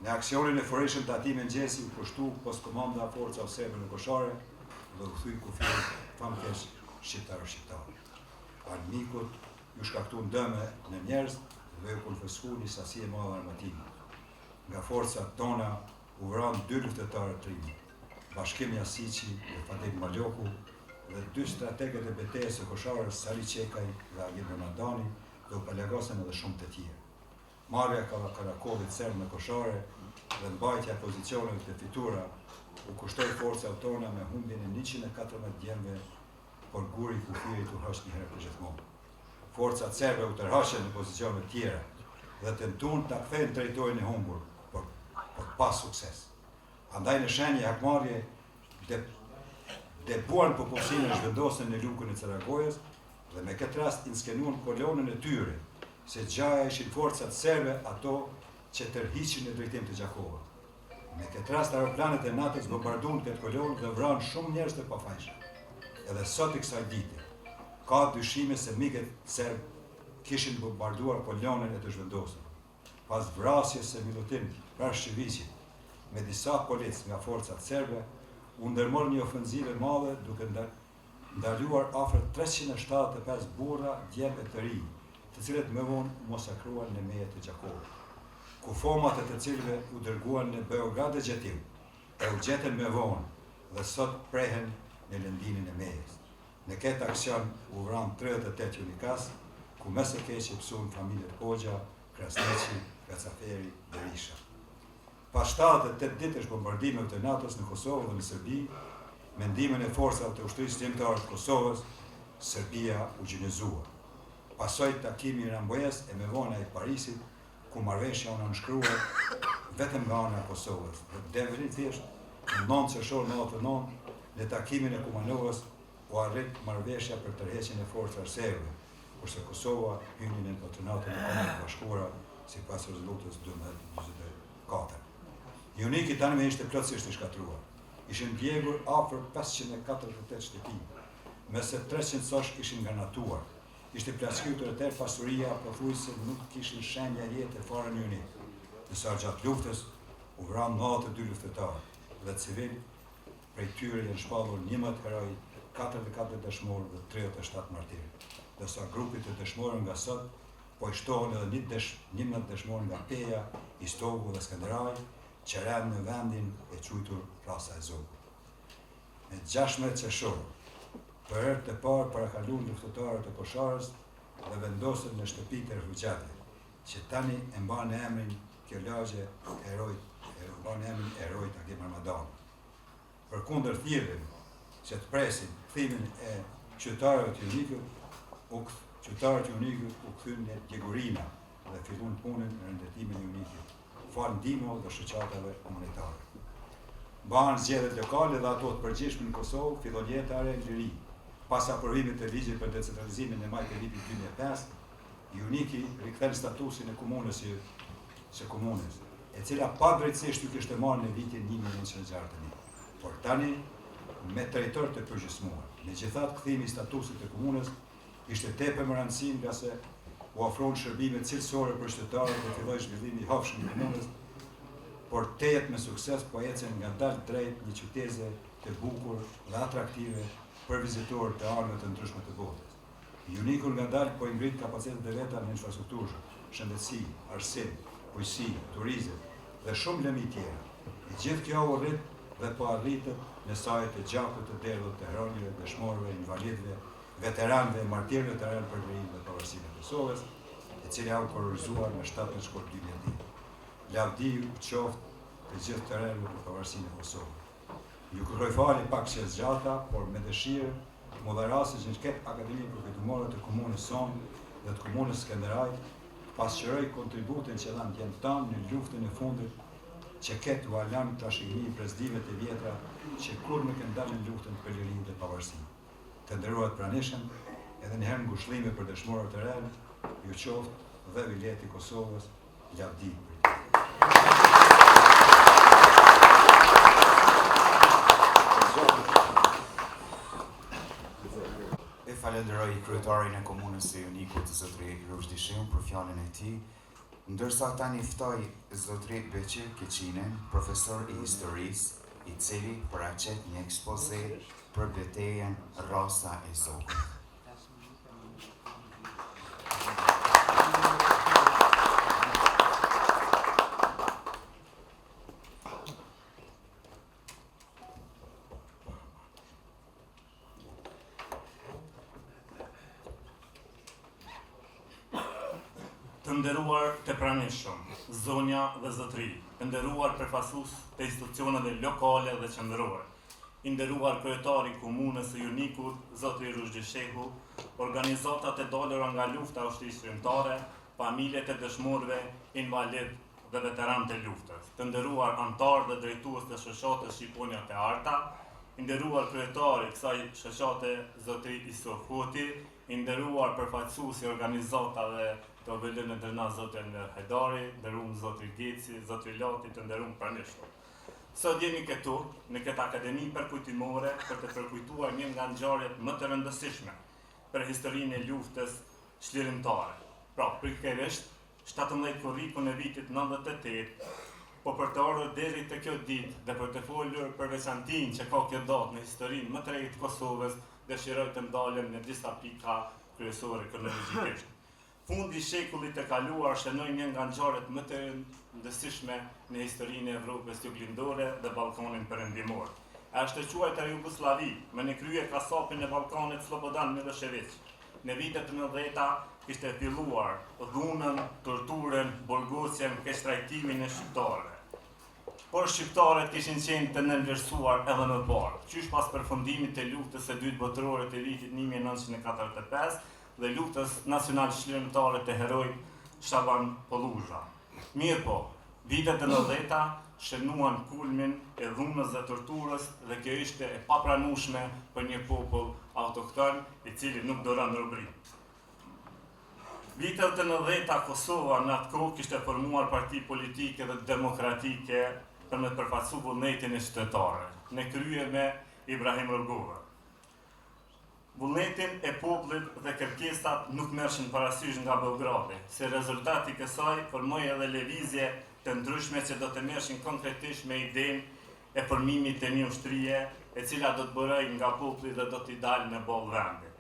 Në aksionin e forishëm të atij mëngjesi u pushtu postkomanda forca serbe në Koshare dhe u kthy kufirit famkesh shqiptar. Armikut ju shkaktuan dëme në njerëz dhe u konfiskuan një sasi e madhe armatimi. Nga forcat tona u vranë 2 luftëtarë të rinj, Bashkim Jasiçi dhe Fadik Maloku dhe 2 strategët e betejës së Kosharës, Sali Qekaj dhe Agim Ramazani, dhe u palagosën edhe shumë të tjerë. Marrja e karakollit serb në Koshare dhe mbajtja e pozicioneve të fitura u kushtoi forcat tona me humbjen e 114 djemve, por guri i kufirit u hash një herë për gjithmonë. Forcat serbe u tërhaqën në pozicione të tjera dhe tentuan ta kthejnë territorin e humbur, por pa sukses. Andaj në shenjë hakmarrje debuan popullsinë e zhvendosën në lukën e Ceragojës dhe me këtë rast inskenuan kolonën e tyre, se gjaja ishin forcat serbe ato që tërhiqin në drejtim të Gjakovës. Me këtë rast aeroplanet e NATO-s bombarduan këtë kolonë dhe vranë shumë njerëz të pafajshëm. Edhe sot i kësaj dite, ka dyshime se miqet serb kishin bombarduar kolonën e të zhvendosur. Pas vrasjes së Milutin Rashevicit me disa polic nga forcat serbe, u ndërmor një ofenzive madhe duke ndaluar afër 375 burra, djemve të rinj, të cilët më vonë u masakruan në mejet e Gjakovit, ku fomat e të cilëve u dërguan në Beograd dhe Gjetiv, e u gjetën më vonë dhe sot prehen në lëndinin e mejes. Në këtë aksion u vran 38 unikas, ku më së keqi psuan familjet Hoxha, Krasniqi, Gacaferi dhe Risha. Pas 78 ditësh bombardimeve të NATO-s në Kosovë dhe në Serbi, me ndihmën e forcave të ushtrisë shqiptare të Kosovës, Serbia u gjinëzua. Pasoi takimi i Rambojes e me vonë ai Parisit, ku marrëveshja u nënshkruar vetëm nga ana e Kosovës. Dhe definitivisht në 9 qershor 99, në takimin e Kumanovës u arrit marrëveshja për tërheqjen e forcave serbe, kurse Kosova hyni në patronatën e Kombeve Bashkuara sipas rezolutës 1244. Uniki tani më ishte plotësisht i shkatruar. Ishin djegur afër 548 shtëpi, mese 300 sosh ishin ngarnatuar. Ishte plashkuar të tërë pasuria, pothuajse nuk kishin shenja jetë fare në Unik. Ndërsa gjatë luftës u vran 92 luftëtarë dhe civil, prej tyre janë shpallur 11 heroj, 44 dëshmorë dhe 37 martirë. Ndërsa grupit të dëshmorë nga sot po i shtohen edhe 11 dëshmorë nga Peja, Istogu dhe Skanderaj, që rënë në vendin e quajtur Rasa e Zogut. Në 16 qershor, për herë të parë parakaluan luftëtarët e Kosharës dhe vendosën në shtëpitë e refugjatëve, që tani e mban emrin kjo lagje herojt Agim Armadan. Përkundër thirrjeve që të presin kthimin e qytetarëve të Unikut, qytetarët e Unikut u kthyn në Djegurina dhe filluan punën në ndërtimin e Unikut, fal ndihmës dhe shoqatave komunitare. Mbahen zgjedhjet lokale dhe ato të përgjithshme në Kosovë, fillon jeta e re në liri. Pas aprovimit të ligjit për decentralizimin në maj të vitit 2005, Uniki rikthen statusin e komunës së komunës, e cila padrejtësisht ju kishte marrë në vitin 1961. Por tani me drejtor të përgjithësuar. Megjithatë, kthimi i statusit të komunës ishte tepër më rëndësishëm nga se u ofron shërbime cilësore për qytetarët dhe filloi zhvillimi i hapshëm i komunës, por tejet me sukses po ecën ngadalë drejt një qyteze të bukur dhe atraktive për vizitorë të anëve të ndryshme të botës. Uniku ngadalë po i ngrit kapacitetet e veta në infrastrukturë, shëndetësi, arsim, bujqësi, turizëm dhe shumë lëmi tjera. E gjithë kjo u rrit dhe po arritet në sajt e gjakut të derdhët të heronjëve, dëshmorëve, invalidëve, veteranëve, martirëve të rënë për lirinë dhe pavarësinë e Kosovës, e cila u korrizuar në 7 shkurt 2010. Lavdi u qoftë të gjithë të rënëve për pavarësinë e Kosovës. Ju kërkoj falje pak që zgjata, por me dëshirë më dha rasti që në këtë akademi përfitimore të komunës sonë dhe të komunës Skanderaj pasqyroj kontributin që dhanë djemë tanë në luftën e fundit që ketë u alan trashëgimi prezdive të vjetra që kur nuk e ndalën luftën për lirinë dhe pavarësinë. Të nderuar pranishëm, edhe një herë ngushëllime për dëshmorët e rënë, ju qoftë dhe vileti i Kosovës, lavdi. Falenderoj kryetarin e komunës së Unikut, zotëri Rushdi Shehu, për fjalën e tij, ndërsa tani ftoj zotëri Beqir Keqinen, profesor i historisë, i cili paraqet një ekspoze për betejën Rasa e Zogut. Të nderuar të pranishëm, zonja dhe zotëri, të nderuar përfaqësues të institucioneve lokale dhe qendrore, i nderuar kryetari i komunës së Unikut, zotëri Rushdi Shehu, organizatat e dalura nga lufta e ushtrisë shqiptare, familjet e dëshmorëve, invalid dhe veteranët e luftës, të nderuar anëtar dhe drejtues të shoqatës Shqiponia te Arta, i nderuar kryetari i kësaj shoqate, zotëri Isof Hoti, i nderuar përfaqësues i organizatave të OBL-në ndërna zotëri Enver Hajdari, nderuar zotëri Geci, zotëri Lati, të nderuar pranishëm. Sot jemi këtu në këtë akademi përkujtimore për të përkujtuar një nga ngjarjet më të rëndësishme për historinë e luftës çlirimtare. Pra, pikërisht 17 korrikun e vitit 98, po për të ardhur deri te kjo ditë dhe për të folur për veçantinë që ka kjo datë në historinë më të rejtë të Kosovës, dëshiroj të ndalem në disa pika kryesore kronologjikisht. Fundi i shekullit të kaluar shënoi një nga ngjarjet më të rëndësishme në historinë e Evropës juglindore dhe Ballkanin perëndimor. Është e quajtur Jugosllavi, me në krye kasapin e Ballkanit Slobodan Milošević. Në vitet e 90-ta kishte filluar dhunën, torturën, burgosjen, keqtrajtimin e shqiptarëve. Por shqiptarët kishin qenë të nënvlerësuar edhe më parë, qysh pas përfundimit të luftës së dytë botërore të vitit 1945 dhe luftës nacional shqyrtare të herojit Shaban Polluza. Mirë po, vitet e 90-ta shënuan kulmin e dhunës dhe torturës dhe kjo ishte e papranueshme për një popull autokton i cili nuk do rënë robëri. Vitet e 90-ta Kosova në atë kohë kishte formuar parti politike dhe demokratike për me përfaqësu vullnetin e qytetarëve, në krye me Ibrahim Rugova. Vullnetin e popullit dhe kërkesat nuk merrshin parasysh nga Beogradi, se rezultati i kësaj formoi edhe lëvizje të ndryshme që do të merrshin konkretisht me idenë e formimit të një ushtrie, e cila do të bërej nga populli dhe do t'i dalë në ballë vendi.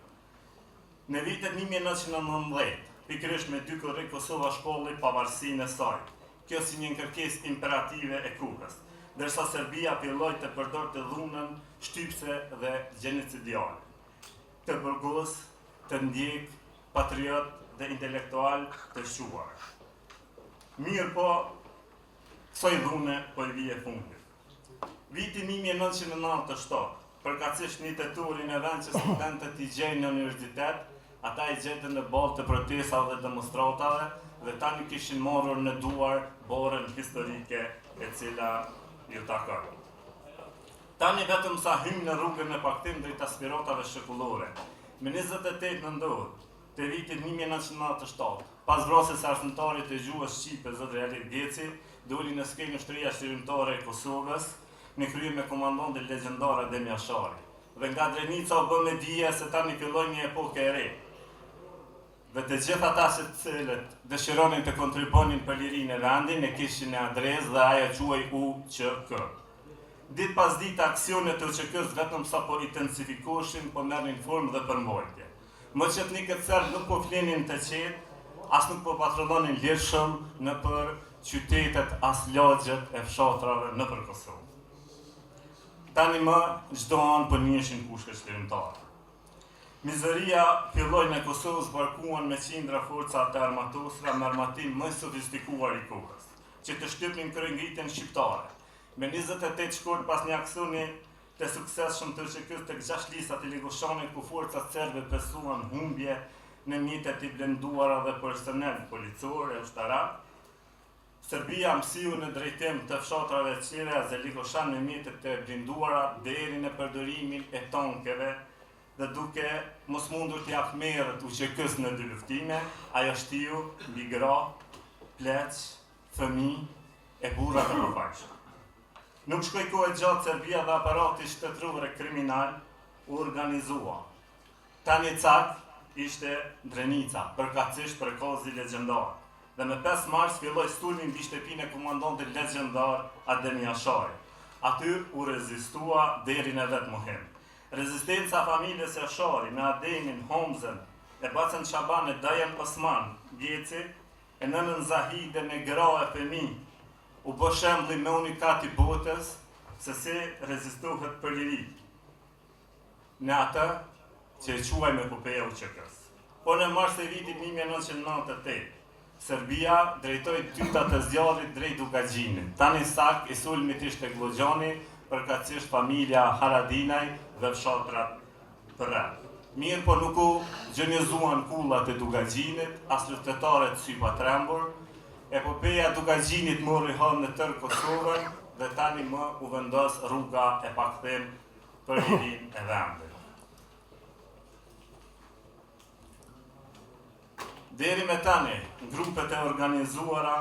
Në vitet 1919, pikërisht me 2 korrik Kosova shkolli pavarësinë e saj. Kjo si një kërkesë imperative e kohës, ndërsa Serbia filloi të përdorte dhunën shtypse dhe gjenocidiale. Të burgos, të ndjek, patriot dhe intelektual të shquar. Mirë po, kësaj dhune po i vije fundit. Viti 1997, përkatësisht një tetorin e vend që studentët i gjejnë në universitet, ata i gjetën në balë të protestave dhe demonstratave dhe tani kishin marrur në duar borën historike e cila ju takon. Tani vetëm sa hym në rrugën e paktim drejt aspiratave shekullore. Me 28 nëntor të vitit 1997, pas vrasjes së arsimtarit të gjuhës shqipe Zotri Ali Geci, doli në skenë ushtria shërimtare e Kosovës, në krye me komandantin legjendar Adem Jashari. Dhe nga Drenica u bë me dije se tani filloi një epokë e re. Dhe të gjithë ata që cilët dëshironin të kontribuonin për lirinë e vendit e kishin në adresë dhe ajo quhej UÇK. Ditë pas dite aksionet e UÇK-s vetëm sa po intensifikoheshin, po merrnin formë dhe përmbajtje. Më qetnikët serb nuk po flenin të qetë, as nuk po patrononin lirshëm në për qytetet as lagjet e fshatrave në për Kosovë. Tani më çdo anë po njihen kushte shërimtare. Mizeria filloi në Kosovë zbarkuan me qindra forca të armatosura me armatim më sofistikuar i kohës, që të shtypnin kryengritjen shqiptare. Me 28 shkurt pas një aksioni të suksesshëm të UÇK-s tek 6 listat e Ligoshanit, ku forcat serbe pesuan humbje në mjetet i blenduara dhe personel policor e ushtarak, Serbia mësiu në drejtim të fshatrave të qire dhe Ligoshan në mjetet të blinduara deri në përdorimin e tankeve dhe duke mos mundur t'i jap merret UÇK-s në 2 luftime, ajo shtiu mbi gra, pleq, fëmijë e burra të përfaqshëm. Nuk shkoi kohë gjatë Serbia dhe aparati shtetëror e kriminal u organizua. Tani cak ishte Drenica, përkatësisht për kozi legjendar. Dhe me 5 mars filloi sulmi mbi shtëpinë e komandantit legjendar Adem Jashari. Aty u rezistua deri në vet Muhem. Rezistenca familjes Jashari me Ademin, Homzën, e bacën Shaban e Dajan Osman, Geci, e nënën Zahide me gra e fëmijë, u bë shembulli me unikat i botës se si rezistohet për liri. Në atë që e quajmë epopeja UÇK-s. Po në mars të vitit 1998, Serbia drejtoi tytat e zjarrit drejt Dugaxhinit. Tani sak i sulmit ishte Glogjani, përkatësisht familja Haradinaj dhe fshatrat përreth. Mirë po nuk u gjënjëzuan kullat e Dugaxhinit, as luftëtarët sy pa trembur. Epopeja Dugaxhinit mori hall në tërë Kosovën dhe tani më u vendos rruga e pakthim për lirinë e vendit. Deri me tani, grupet e organizuara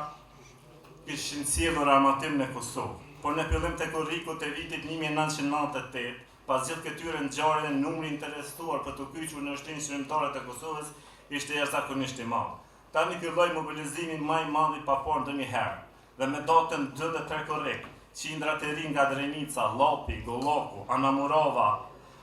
kishin sjellur armatim në Kosovë, por në fillim të korrikut të vitit 1998, pas gjithë këtyre ngjarjeve, numri interesuar për të kyçur në ushtrinë shërimtare të Kosovës ishte jashtëzakonisht i madh. Tani filloi mobilizimin më i madh i paparë ndonjëherë, dhe me datën 2 dhe 3 korrik, qindrat e ri nga Drenica, Llapi, Gollaku, Ana Murava,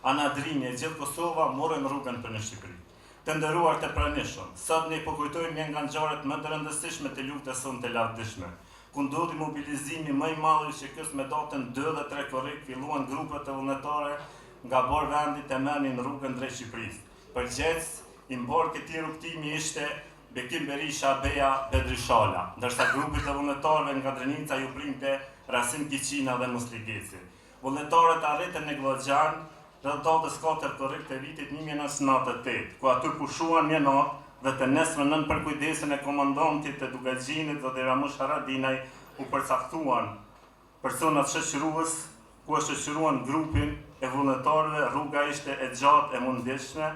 Ana Drinje, gjithë Kosova morën rrugën për në Shqipëri. Të nderuar të pranishëm, sot ne po kujtojmë një nga ngjarjet më të rëndësishme të luftës sonë të lavdishme, ku ndodhi mobilizimi më i madh që kës me datën 2 dhe 3 korrik filluan grupet e vullnetare nga bor vendit e merrnin rrugën drejt Shqipërisë. Përgjegjës i mbar këtij rrugtimi ishte Bekim Berisha Beja Bedri Shala, ndërsa grupit e vullnetarëve nga Drenica ju printe Rasim Kiçina dhe Musligeci. Vullnetarët arritën në Glogjan rreth datës 4 korrik të vitit 1998, ku aty pushuan një natë dhe të nesërmen nën përkujdesin e komandantit të Dugaxhinit dhe Ramush Haradinaj u përcaktuan personat shoqërues ku e shoqëruan grupin e vullnetarëve. Rruga ishte e gjatë e mundishme.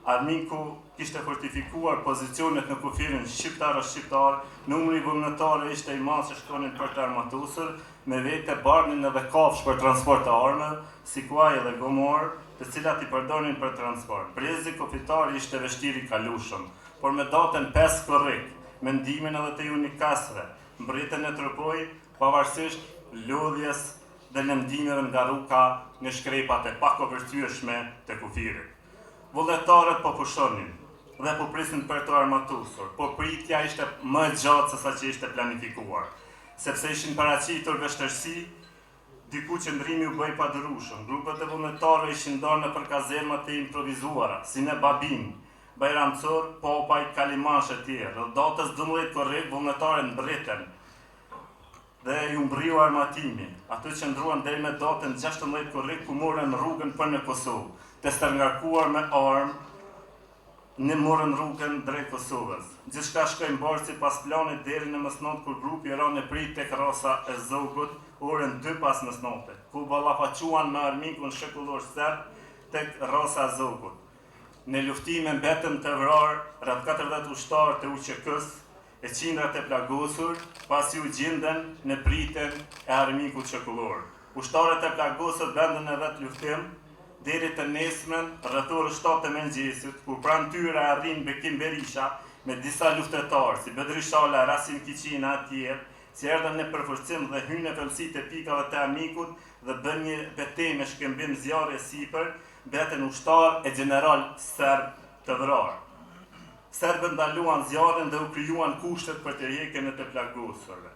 Armiku kishte fortifikuar pozicionet në kufirin shqiptar, numri vullnetarëve ishte i madh që shkonin për të armatosur, me vete barnin edhe kafsh për transport të armëve, si kuaj dhe gomor, të cilat i përdonin për transport. Brezi kufitari ishte vështirë i kalueshëm, por me datën 5 korrik, me ndimin edhe të unikasve, mbretën e trupoi pavarësisht lodhjes dhe lëndimeve nga rruga në shkrepat e pakovertyeshme të kufirit. Vullnetarët po pushonin dhe po prisin për të armatosur, po pritja ishte më e gjatë se sa që ishte planifikuar, sepse ishin paraqitur vështirësi, diku qëndrimi u bëi padurueshëm. Grupet e vullnetarëve ishin ndarë në përkazermat e improvizuara, si në Babin, Bajramcor, Popaj, Kalimash e tjerë. Rreth datës 12 korrik vullnetarët mbretën dhe ju mbriu armatimi. Ato qëndruan deri me datën 16 korrik ku morën rrugën për në Kosovë, të stërngarkuar me armë, në morën rrugën drejt Kosovës. Gjithçka shkoi mbar sipas planit deri në mesnatë kur grupi ra në prit tek rasa e Zogut orën 2 pas mesnatë, ku ballafaquan me armikun shekullor serb tek rasa e Zogut. Në luftime mbetën të vrarë rreth 40 ushtarë të UÇK-s e qindrat e plagosur, pasi u gjenden në pritjen e armikut shekullor. Ushtarët e plagosur bendën në vet luftim deri të nesërmen rreth orës 7 të mëngjesit, kur pranë tyre arrin Bekim Berisha me disa luftetarë, si Bedri Shala, Rasim Kiçina e tjerë, që erdhën në përforcim dhe hynë në thellësitë e pikave të armikut dhe bën një betejë me shkëmbim zjarri sipër, betën ushtar e general serb të vrarë. Serbët ndaluan zjarrin dhe u krijuan kushtet për tërheqjen e të plagosurve.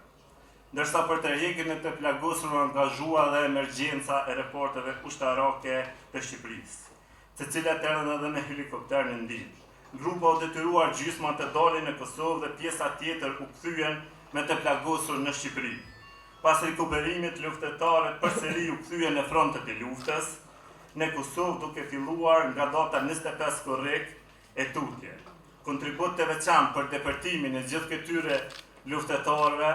Ndërsa për tërheqjen e të plagosurve angazhua dhe emergjenca e reporteve ushtarake të Shqipërisë, të cilat erdhën edhe me helikopter në ndihmë. Grupa u detyruar gjysma të dalin në Kosovë dhe pjesa tjetër u kthyen me të plagosur në Shqipëri. Pas rikuperimit, luftetarët përsëri u kthyen në frontet e luftës në Kosovë, duke filluar nga data 25 korrik e tutje. Kontribut të veçantë për depërtimin e gjithë këtyre luftetarëve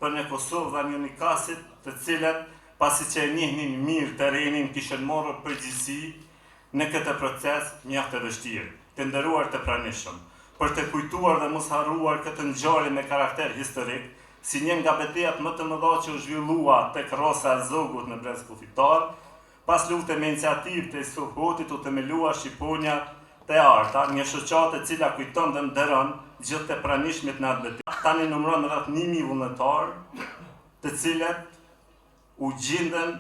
për në Kosovë dhe një unikasit, të cilët pasi që e njihnin mirë terrenin kishin marrur përgjegjësi në këtë proces mjaft të vështirë. Të nderuar të pranishëm, për të kujtuar dhe mos harruar këtë ngjarje me karakter historik, si një nga betejat më të mëdha që u zhvillua tek rasa e Zogut në Brez kufitar, pas lufte me iniciativë të Suhotit u themeluar Shqiponia të Arta, një shoqatë e cila kujton dhe nderon gjithë të pranishmit në atë betejë. Tani numëron rreth 1000 vullnetarë, të cilët u gjenden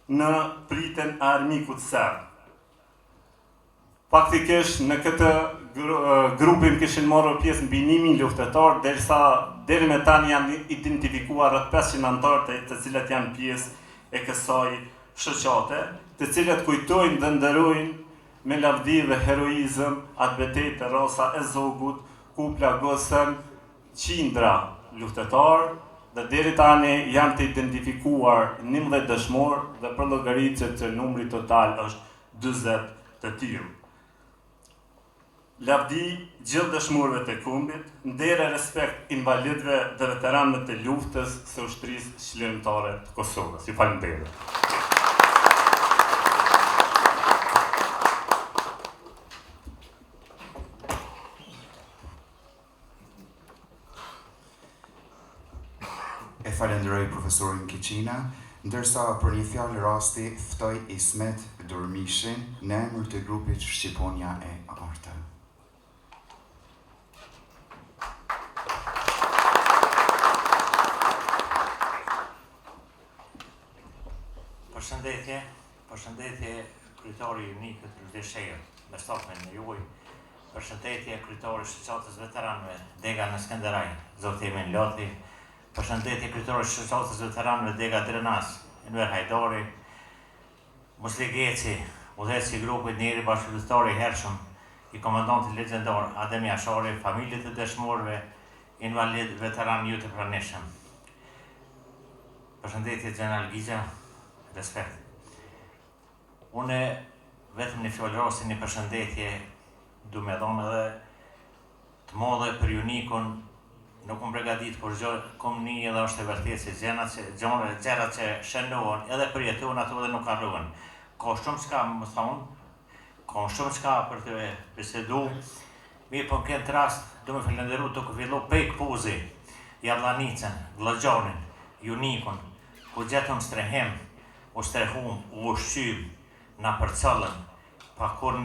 në pritjen e armikut serb. Faktikisht në këtë grupin kishin marrur pjesë mbi 1000 luftetarë, derisa deri me tani janë identifikuar rreth 500 anëtarë të cilët janë pjesë e kësaj shoqate, të cilët kujtojnë dhe nderojnë me lavdi dhe heroizëm atë betejë të rasa e Zogut, ku plagosën qindra luftetarë dhe deri tani janë të identifikuar 11 dëshmorë dhe për llogaritjet që numri total është 40 të tillë. Lavdi gjithë dëshmorëve të kombit, nder e respekt invalidëve dhe veteranëve të luftës së ushtrisë çlirimtare të Kosovës. Ju falenderoj. E falenderoj profesorin Kiçina, ndërsa për një fjalë rasti ftoj Ismet Durmishin në emër të grupit Shqiponia e Arta. Përshëndetje kryetari i unikët Rëzdeshejë, me stafin e juaj, Përshëndetje kryetari i shoqatës veteranëve Dega në Skënderaj, zoti Emin Loti. Përshëndetje kryetari i shoqatës veteranëve Dega Drenas, Enver Hajdari. Musli Geci, udhëheqësi i grupit njëri bashkëpunëtor i hershëm i komandantit legjendar Adem Jashari, familjet e dëshmorëve, invalid veteran ju të pranishëm. Përshëndetje General Gigja, respekt. Une vetëm një fjallërosi një përshëndetje du me dhonë edhe të modhe për Junikun, nuk më pregadit kur kom një edhe është e vërtet se gjera që shënohen edhe për jetuan ato dhe nuk arruhen. Ka shumë qka më thonë, ka shumë qka për të bisedu, mirë po në këtë rast du me falenderu të këfillu Pejk Puzi, Jadlanicën, Glogjanin, Junikun, ku gjetëm strehim, u strehum, u ushqym, na përcëllën, pa kur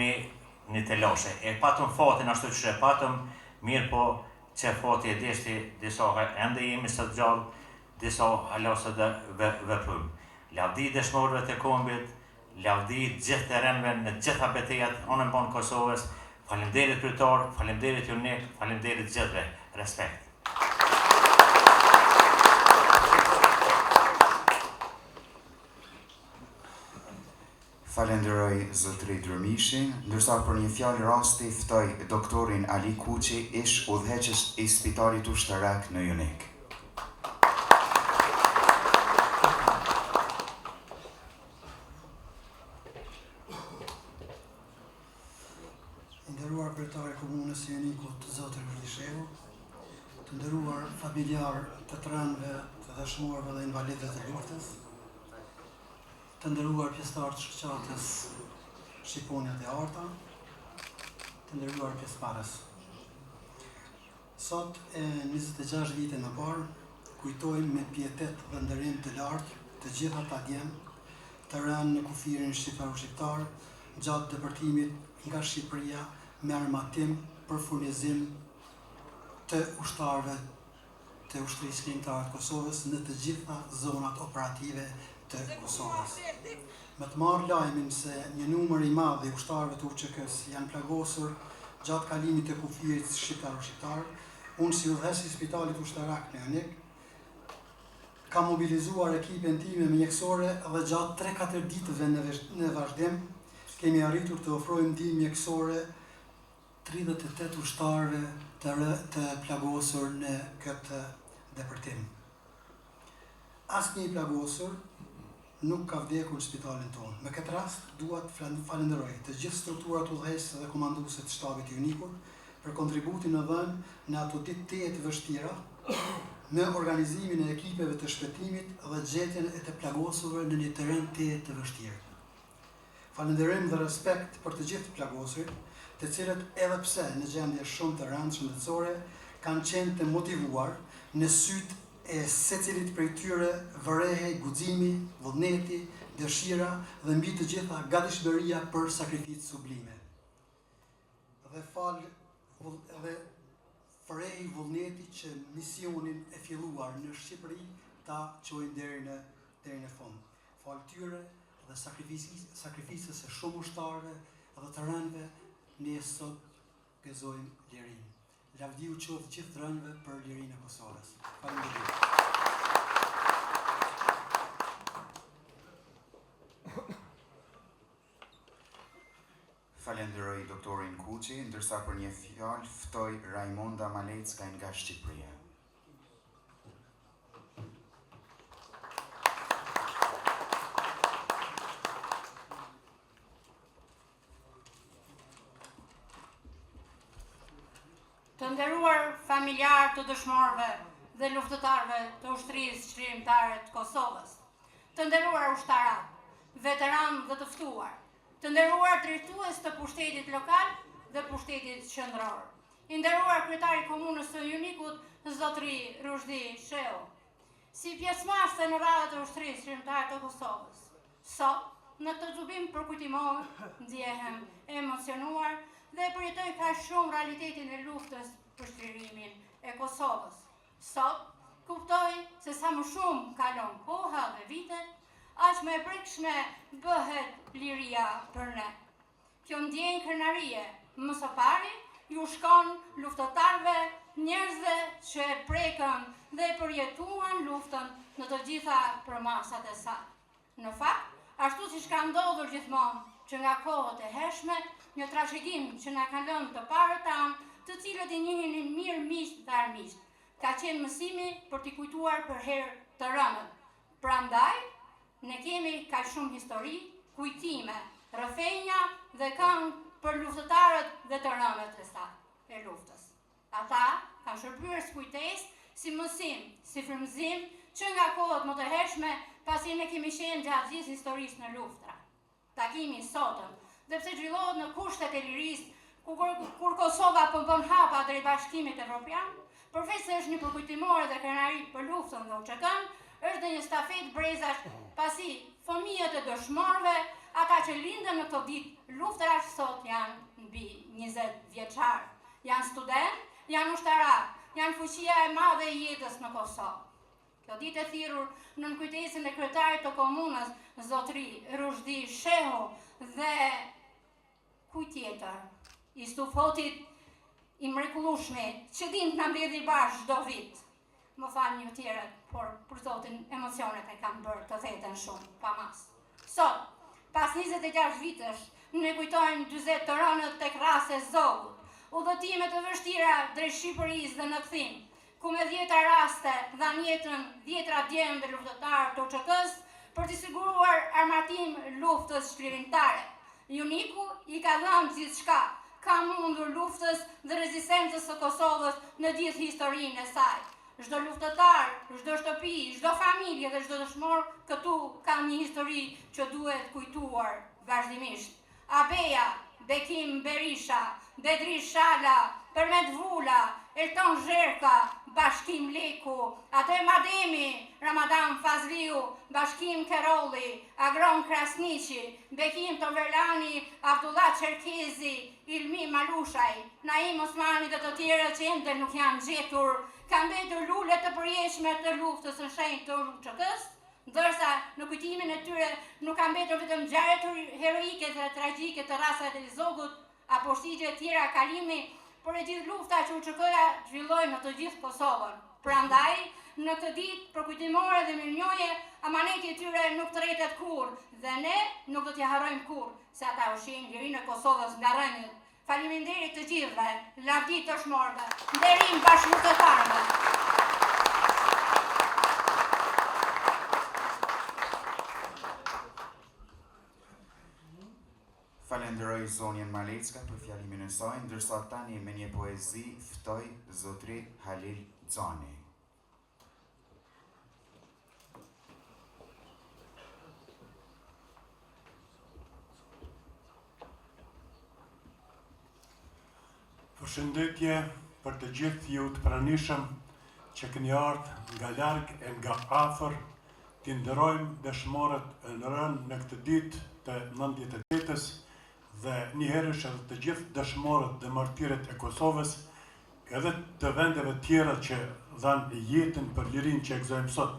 një teloshe. E patëm fatin ashtu që e patëm, mirë po që fati e deshti disa ende jemi së të gjallë, disa halasë dhe veprujmë. Lavdi dëshmorëve të kombit, lavdi gjithë të renve në gjitha betejat onë në banë Kosovës, falemderit kryetar, falemderit Junik, falemderit gjithve, respekt. Falenderoj zotëri Drëmishin, ndërsa për një fjalë rasti ftoj doktorin Ali Kuqi, ish udhëheqës i Spitalit Ushtarak në Junik. Nderuar kryetari i komunës së Junikut, zoti Rudishehu, të nderuar familjar të trënëve, të dëshmorëve dhe invalidëve të luftës, të nderuar pjesëtarë të shoqatës Shqiponjat e Arta, të nderuar pjesëmarrës. Sot e 26 vite më parë, kujtojmë me pietet dhe nderim të lartë të gjitha ata djem të rënë në kufirin shqiptar gjatë depërtimit nga Shqipëria me armatim për furnizim të ushtarëve të ushtrisë kombëtare të Kosovës në të gjitha zonat operative të Kosovës. Me të marrë lajmin se një numër i madh i ushtarëve të UÇK-s janë plagosur gjatë kalimit të kufirit shqiptar, unë si udhëheqës i Spitalit Ushtarak në Junik, kam mobilizuar ekipin time mjekësore dhe gjatë 3-4 ditëve në vazhdim kemi arritur të ofrojmë ndihmë mjekësore 38 ushtarëve të plagosur në këtë depërtim. Asnjë i plagosur nuk ka vdekur në spitalin tonë. Me këtë rast, dua të falenderoj të gjithë strukturat udhëheqëse dhe komanduese të shtabit të Junikut për kontributin e dhënë në ato ditë të vështira me organizimin e ekipeve të shpëtimit dhe gjetjen e të plagosurve në një terren të vështirë. Falenderim dhe respekt për të gjithë plagosurit, të cilët edhe pse në gjendje shumë të rëndë shëndetësore kanë qenë të motivuar në sytë e secilit prej tyre vërehej guximi, vullneti, dëshira dhe mbi të gjitha gatishmëria për sakrificë sublime. Dhe vërehej vullneti që misionin e filluar në Shqipëri ta çojnë deri në fund. Fal tyre dhe sakrificës së shumë ushtarëve dhe të rënëve, ne sot gëzojmë lirinë. Lavdi u qoftë gjithë të rënëve për lirinë e Kosovës. Faleminderit. Falenderoj doktorin Kuqi, ndërsa për një fjalë ftoj Raimonda Malecka nga Shqipëria. Të nderuar familjar të dëshmorëve dhe luftëtarëve të ushtrisë shkrimtare të Kosovës, të nderuar ushtarat, veteranë dhe të ftuar, të nderuar drejtues të pushtetit lokal dhe pushtetit qendror, i nderuar kryetari i komunës së Junikut, zotëri Rushdi Shehu, si pjesëmarrëse në radhën e ushtrisë shkrimtare të Kosovës. Sot, në këtë xubim përkujtimor, ndjehem emocionuar dhe përjetoj ka shumë realitetin e luftës për shtirimin e Kosovës. Sot, kuptoj se sa më shumë kalon koha dhe vitet, aq më e prekshme bëhet liria për ne. Kjo ndjenjë krenarie, më së pari, ju shkon luftëtarve, njerëzve që e prekën dhe e përjetuan luftën në të gjitha përmasat e saj. Në fakt, ashtu siç ka ndodhur gjithmonë, që nga kohët e hershme, një trashëgim që na ka lënë të parët tanë, të cilët i njihin mirë miqt dhe armiqt, ka qenë mësimi për t'i kujtuar për herë të rënën. Prandaj, ne kemi kaq shumë histori, kujtime, rrëfenja dhe këngë për luftëtarët dhe të rënët e saj, e luftës. Ata kanë shërbyer kujtesë si mësim, si frymëzim, që nga kohët më të hershme, pasi ne kemi qenë gjatë gjithë historisë në luftra. Takimi sotëm, dhe pse zhvillohet në kushtet e lirisë, kur Kosova po bën hapa drejt Bashkimit Evropian, përveç se është një përkujtimore dhe krenari për luftën dhe UÇK-n, është dhe një stafetë brezash, pasi fëmijët e dëshmorëve, ata që lindën në këto ditë luftrash sot janë mbi 20 vjeçar, janë student, janë ushtarak, janë fuqia e madhe e jetës në Kosovë. Kjo ditë e thirrur nën kujdesin e kryetarit të komunës, zotri Rushdi Shehu dhe kujt tjetër, i stufotit i mrekullueshmi, që dim të na mbledhi bashkë çdo vit. Më falni ju tjerët, por për zotin emocionet e kam bërë të theten shumë, pa mas. Sot, pas 26 vitesh, ne kujtojmë 40 të rënët tek rrasi e Zogut, udhëtime të vështira drejt Shqipërisë dhe në kthim, ku me 10 raste dhanë jetën 10 djemë dhe luftëtarë të UÇK-s për të siguruar armatim luftës shkrimtare. UNIKU i ka dhënë gjithçka, ka mundur luftës dhe rezistencës së Kosovës në gjithë historinë e saj. Çdo luftëtar, çdo shtëpi, çdo familje dhe çdo dëshmor këtu ka një histori që duhet kujtuar vazhdimisht. Abeja, Bekim Berisha, Bedri Shala, Permet Vula, Elton Zherka, Bashkim Leku, Ate Mademi, Ramadan Fazliu, Bashkim Kerolli, Agron Krasniqi, Bekim Toverlani, Abdullah Çerkezi, Ilmi Malushaj, Naim Osmani dhe të tjerë që ende nuk janë gjetur, kanë mbetur lule të përjeshme të luftës së shenjtë të UÇK-s, ndërsa në kujtimin e tyre nuk kanë mbetur vetëm ngjarje heroike dhe tragjike të rrasave të Zogut apo shtigje tjera kalimi, por e gjithë lufta që UÇK-ja zhvilloi në të gjithë Kosovën. Prandaj, në këtë ditë përkujtimore dhe mirënjohje, amaneti i tyre nuk tërhetet kurrë dhe ne nuk do t'ia harrojmë kurrë, se ata ushqejnë lirinë e Kosovës nga rënjët. Faleminderit të gjithëve, lavdi të dëshmorëve, nderim bashkëluftëtarëve. Falenderoj zonjën Malecka për fjalimin e saj, ndërsa tani me një poezi ftoj zotri Halil Xhani. Përshëndetje për të gjithë ju të pranishëm që keni ardhur nga larg e nga afër, t'i nderojmë dëshmorët në rënë në këtë ditë të 98-s dhe njëherësh edhe të gjithë dëshmorët dhe martirët e Kosovës, edhe të vendeve tjera që dhanë jetën për lirinë që e gëzojmë sot.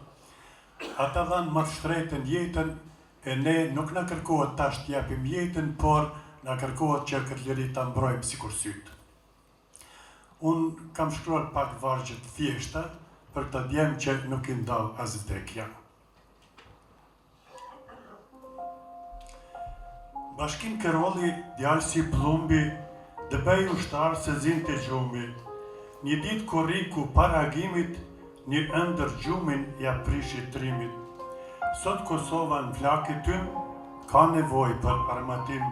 Ata dhanë më të shtrejtën jetën e ne nuk na kërkohet tash të japim jetën, por na kërkohet që këtë liri ta mbrojmë sikur syt. Unë kam shkruar pak vargje të thjeshta për të djemë që nuk i ndall as vdekja. Bashkim Kerolli, djalë si plumbi, dëbej ushtar se zinte gjumi. Një ditë korriku para agimit, një ëndër gjumin ja prishi trimit. Sot Kosova në flakë tym ka nevojë për armatim.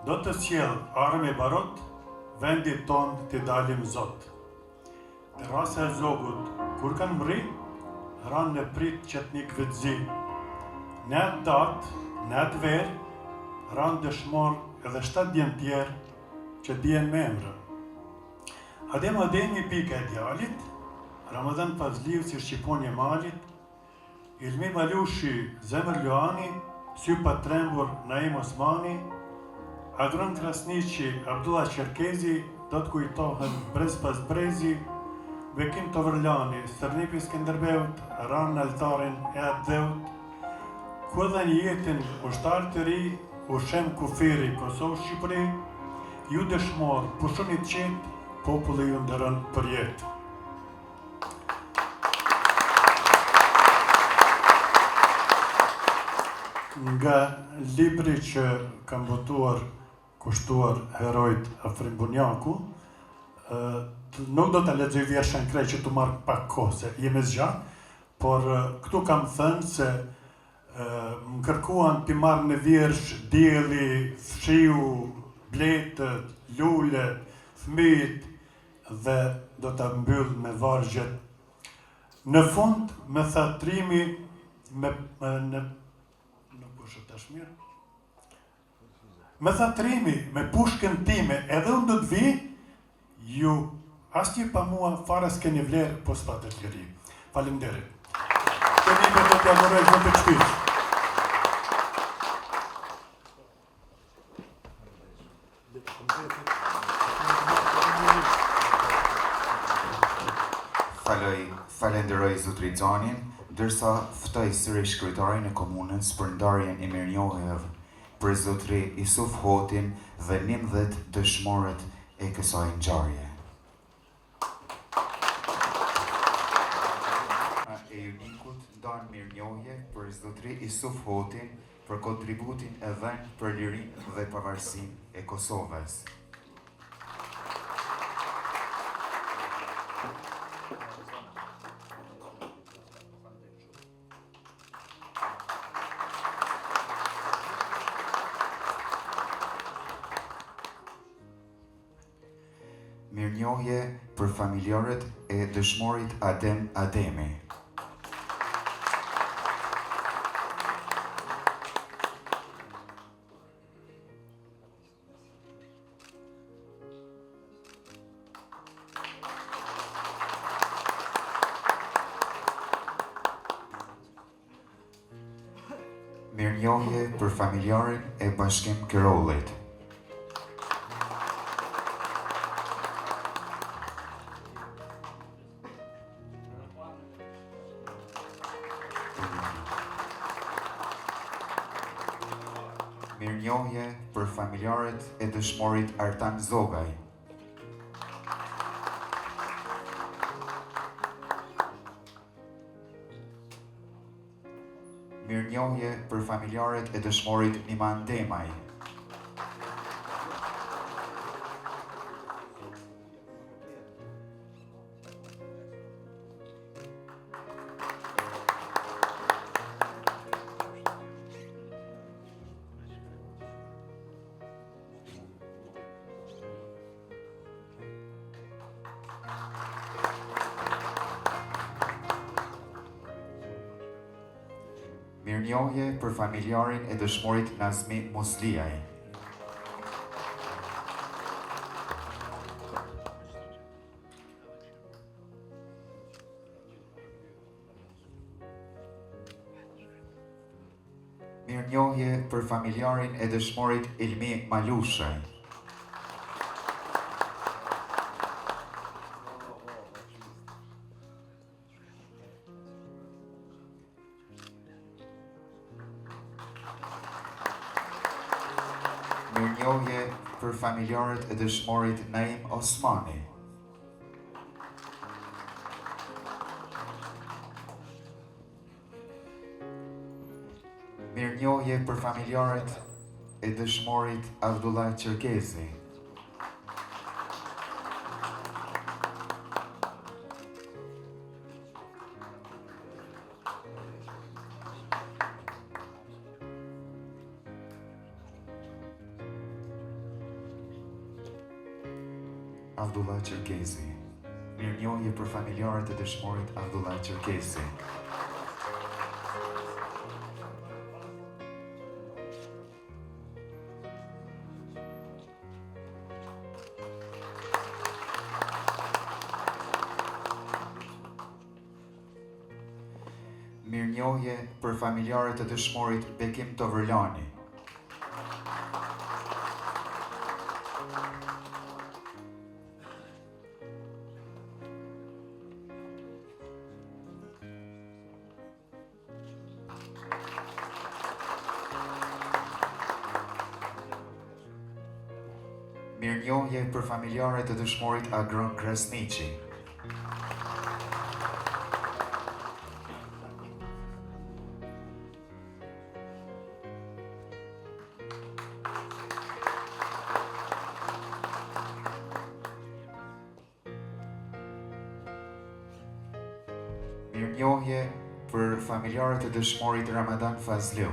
Do të sjell armë barot, vendit ton të dalim Zot. Në rrasa e Zogut, kur kanë mri, hranë në prit që të një këvëtzi. Në atë datë, në atë verë, hranë dëshmor edhe 7 djemë tjerë që djenë me emrë. Adem Ademi pika e djalit, Ramadan Fazliu si Shqiponje Malit, Ilmi Malushi Zemër Luani, Sypa Trembur Naim Osmani, Agron Krasniqi, Abdullah Çerkezi, do të kujtohen brez pas brezi, Bekim Toverlani, Stërnipi Skënderbeut, ranë në altarin e atë dheut, ku edhe një jetin ushtar të ri, Ushem Kufiri, Kosovë Shqipëri, ju dëshmor, pushoni të qetë, populli ju ndërën për jetë. Nga libri që kam botuar, kushtuar herojt Afrim Bunjaku, nuk do të lexoj vjershën krejt që të marrë pak kohë, se jemi zgjatë, por këtu kam thënë se më kërkuan të marrë në vjersh dielli, fshiu, bletët, lulet, fëmijët dhe do të mbyll me vargjet. Në fund me tha Trimi me tha Trimi me pushkën time, edhe unë do të vi, ju asnjë pa mua fare s'keni vlerë, po s'patë të liri. Faleminderit. Keni me do t'ja voroj zotë të shpish. Falenderoj zotëri Xhanin, ndërsa ftoj sërish kryetarin e komunës për ndarjen e mirënjohjeve për zotëri Isuf Hotin dhe 19 dëshmorët e kësaj ngjarje. E unikut ndan mirënjohje për zotëri Isuf Hotin për kontributin e dhënë për lirinë dhe pavarësinë e Kosovës. Mirënjohje për familjarët e dëshmorit Adem Ademi. Mirënjohje për familjarën e Bashkim Kerollit. Mirënjohje për familjarët e dëshmorit Artan Zogaj. Mirënjohje për familjarët e dëshmorit Niman Demaj. Mirënjohje për familjarin e dëshmorit Nazmi Musliaj. Mirënjohje për familjarin e dëshmorit Ilmi Malushaj. Mirënjohje për familjarët e dëshmorit Naim Osmani. Mirënjohje për familjarët e dëshmorit Abdullah Çerkezi. Abdullah Çerkezi. Mirënjohje për familjarët e dëshmorit Abdullah Çerkezi. Mirënjohje për familjarët e dëshmorit Bekim Tovrlani. Mirënjohje për familjarët të dëshmorit Agron Krasniqi. Mirënjohje për familjarët të dëshmorit Ramadan Fazliu.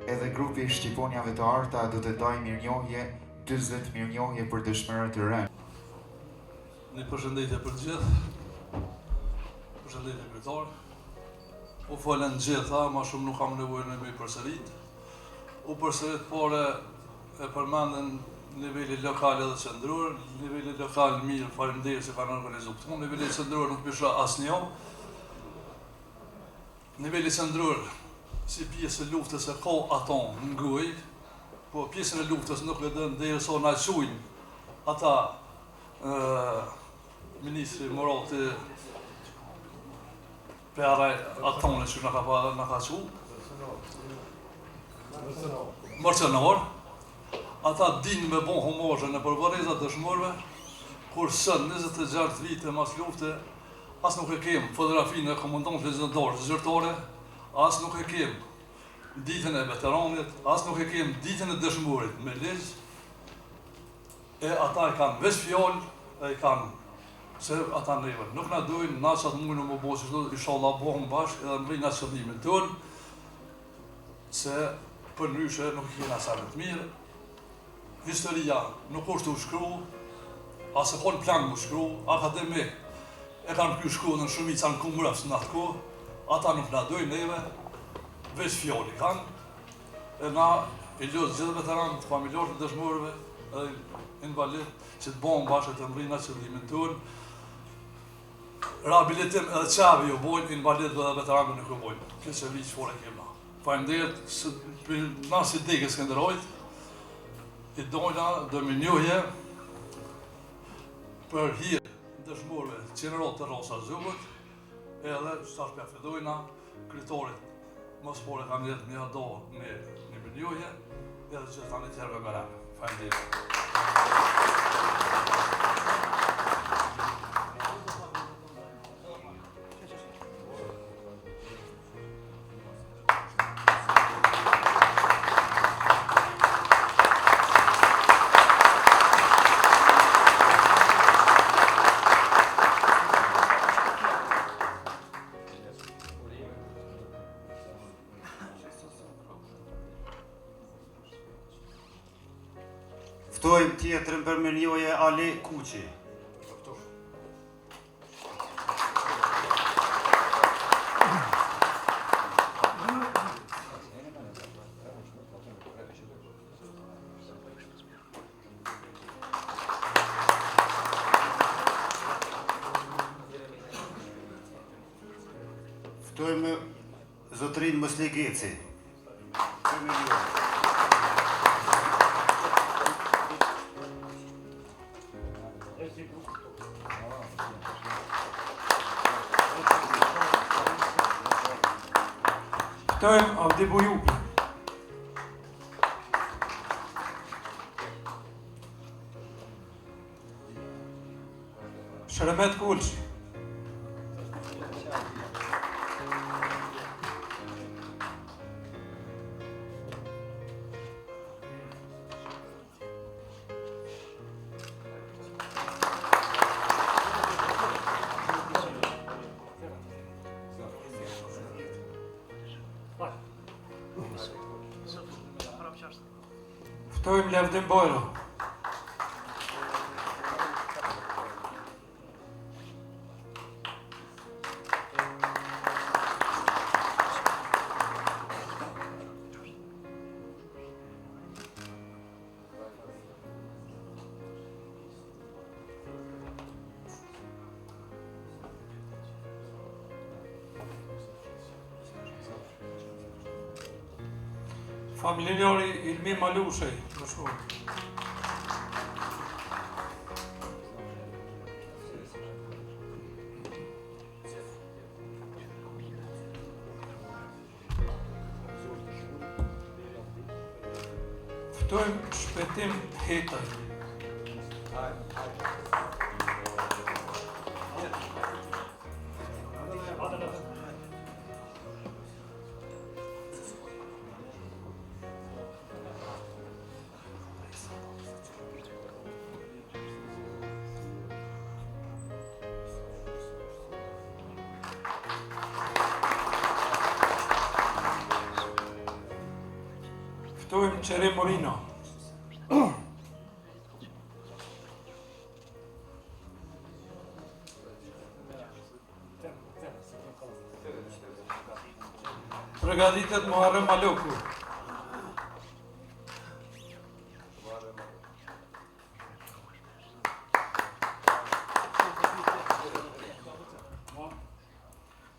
Edhe grupi i Shqiponjave të Arta do të ndajë mirënjohje, 40 mirënjohje për dëshmorët e rënë. Një përshëndetje për gjithë. Përshëndetje kryetar. U falen gjitha, ma shumë nuk kam nevojë në me përsërit. U përsërit pore e përmendën niveli lokal edhe qendror, niveli lokal mirë, faleminderit se kanë organizuar këtu. Niveli qendror nuk pisha asnjë. Niveli qendror si pjesë e luftës e ka aton në gojë, po pjesën e luftës nuk e dënë dhe so na qujnë ata ministri Morati për atonë që në ka qu mërcenor, ata dinë me bon homazhe në përvarezat dëshmorve, kur sën 26 vite mas lufte, as nuk e kem fotografinë e komandantëve zyrtare, as nuk e kem ditën e veteranit, as nuk e kem ditën e dëshmorit me ligj, e ata e kanë veç fjallë, e kanë, se ata neve nuk na dojnë, na qatë mujnë më bo që shdo, inshallah bohëm bashkë, edhe mri nga qëllimin tonë, se për nyshe nuk i kena sa më të mirë. Historia nuk është u shkru, as e konë plan më shkru, akademik e kanë kjo shkru në shumica në kumrëfës në atë kohë, ata nuk na dojnë neve, veç fjoli kanë, e na i lësë gjithë veteranët, familjarët të dëshmorëve, edhe invalid, që të bohëm bashkë të mri nga qëllimin tonë. Rehabilitim edhe qavi ju bojnë, invalidëve dhe veteranëve nuk ju bojnë. Këtë që vi që fore kemë na. Faleminderit, na si deke Skënderajt, i dojna mirënjohje për hir dëshmorëve qenerat të Rasa Zubët, edhe shtash për fedojna kryetarit mos pore kam jetë mja do me një mirënjohje, edhe që tani tjerëve me rame. Faleminderit. Ftojmë tjetrën për mirënjohje Ali Kuqi. Ftojmë zotrin Mosli Geci. Për mirënjohje. Ftojmë Avdi Bujupi. Sheremet Kulçi. Ftojmë Levdin Bojro. Familjari Ilmi Malushej, dëshmor. Ftojmë Shpëtim Hetaj. Ftojmë Qere Morino. Përgatitet Muharrem Maloku.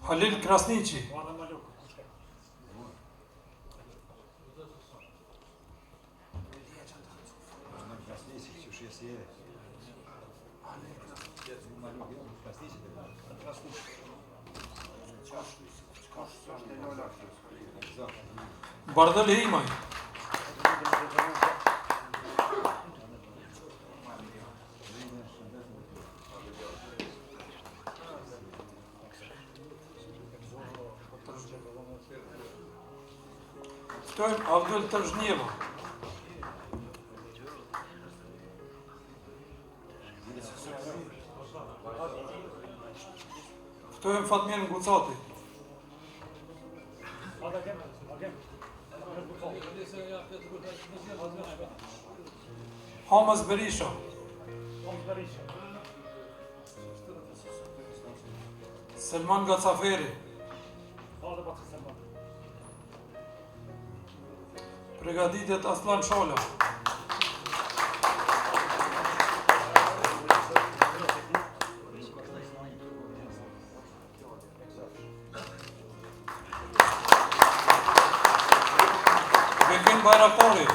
Halil Krasniqi. Bardhël Himaj. Ftojmë Avdul Tërzhnjeva. Ftojmë Fatmir Ngucati. Hamas Berisha. Selman Gacaferi. Përgatitet Aslan Shola. Bekim Bayrakari.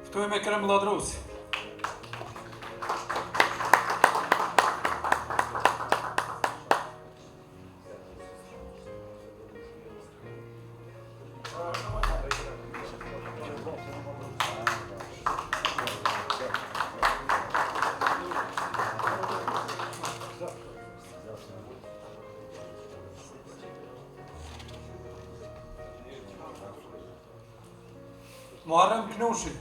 Ftojmë Ekrem Lladrusi. Muharrem Knushi.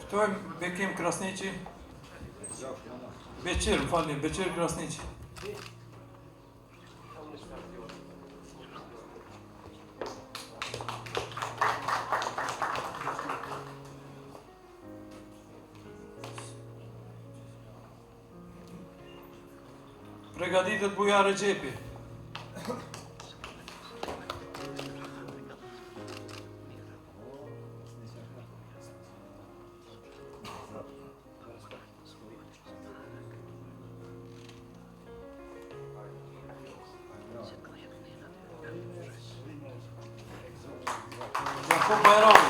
Ftojmë Bekim Krasniqi. Beqir, më falni, Beqir Krasniqi. Përgatitet Buja Rexhepi. Jakub Bajrami.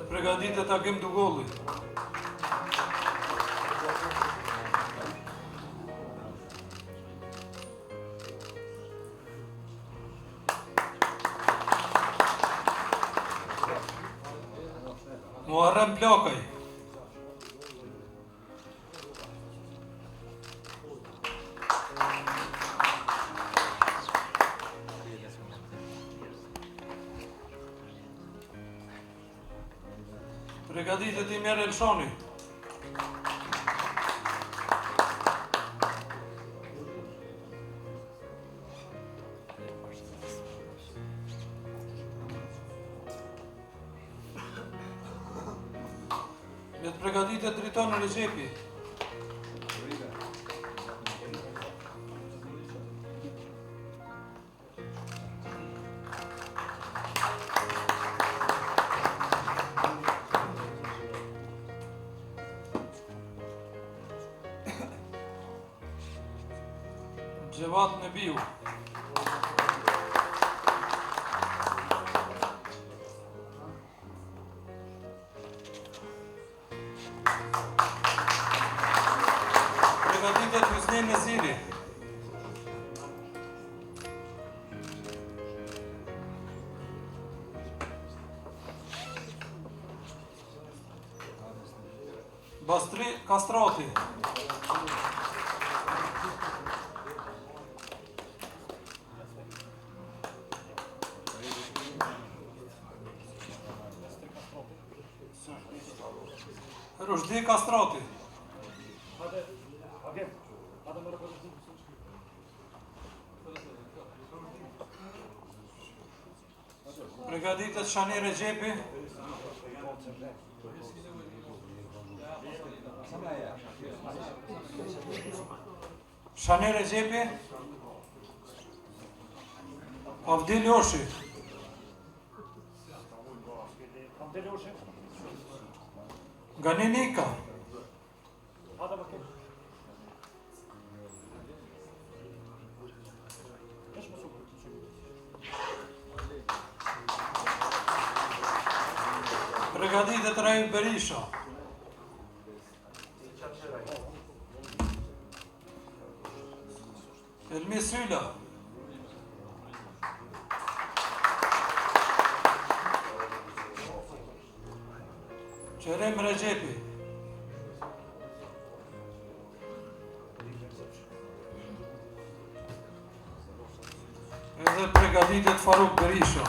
Përgatitet Agim Dugolli. Muharrem Plakaj. Përgatitet Imer Elshani. Le të përgatitet Driton Rexhepi. Gjevat Nebiu. Përgatitet Hysnien Neziri. Bastri Kastrati. Rushdi Kastrati. Përgatitet Shani Rexhepi. Shani Rexhepi. Avdil Joshi. Gani Nika. Përgatitet Raif Berisha. Elmi Syla. Qerem Rexhepi. Edhe përgatitet Faruk Berisha.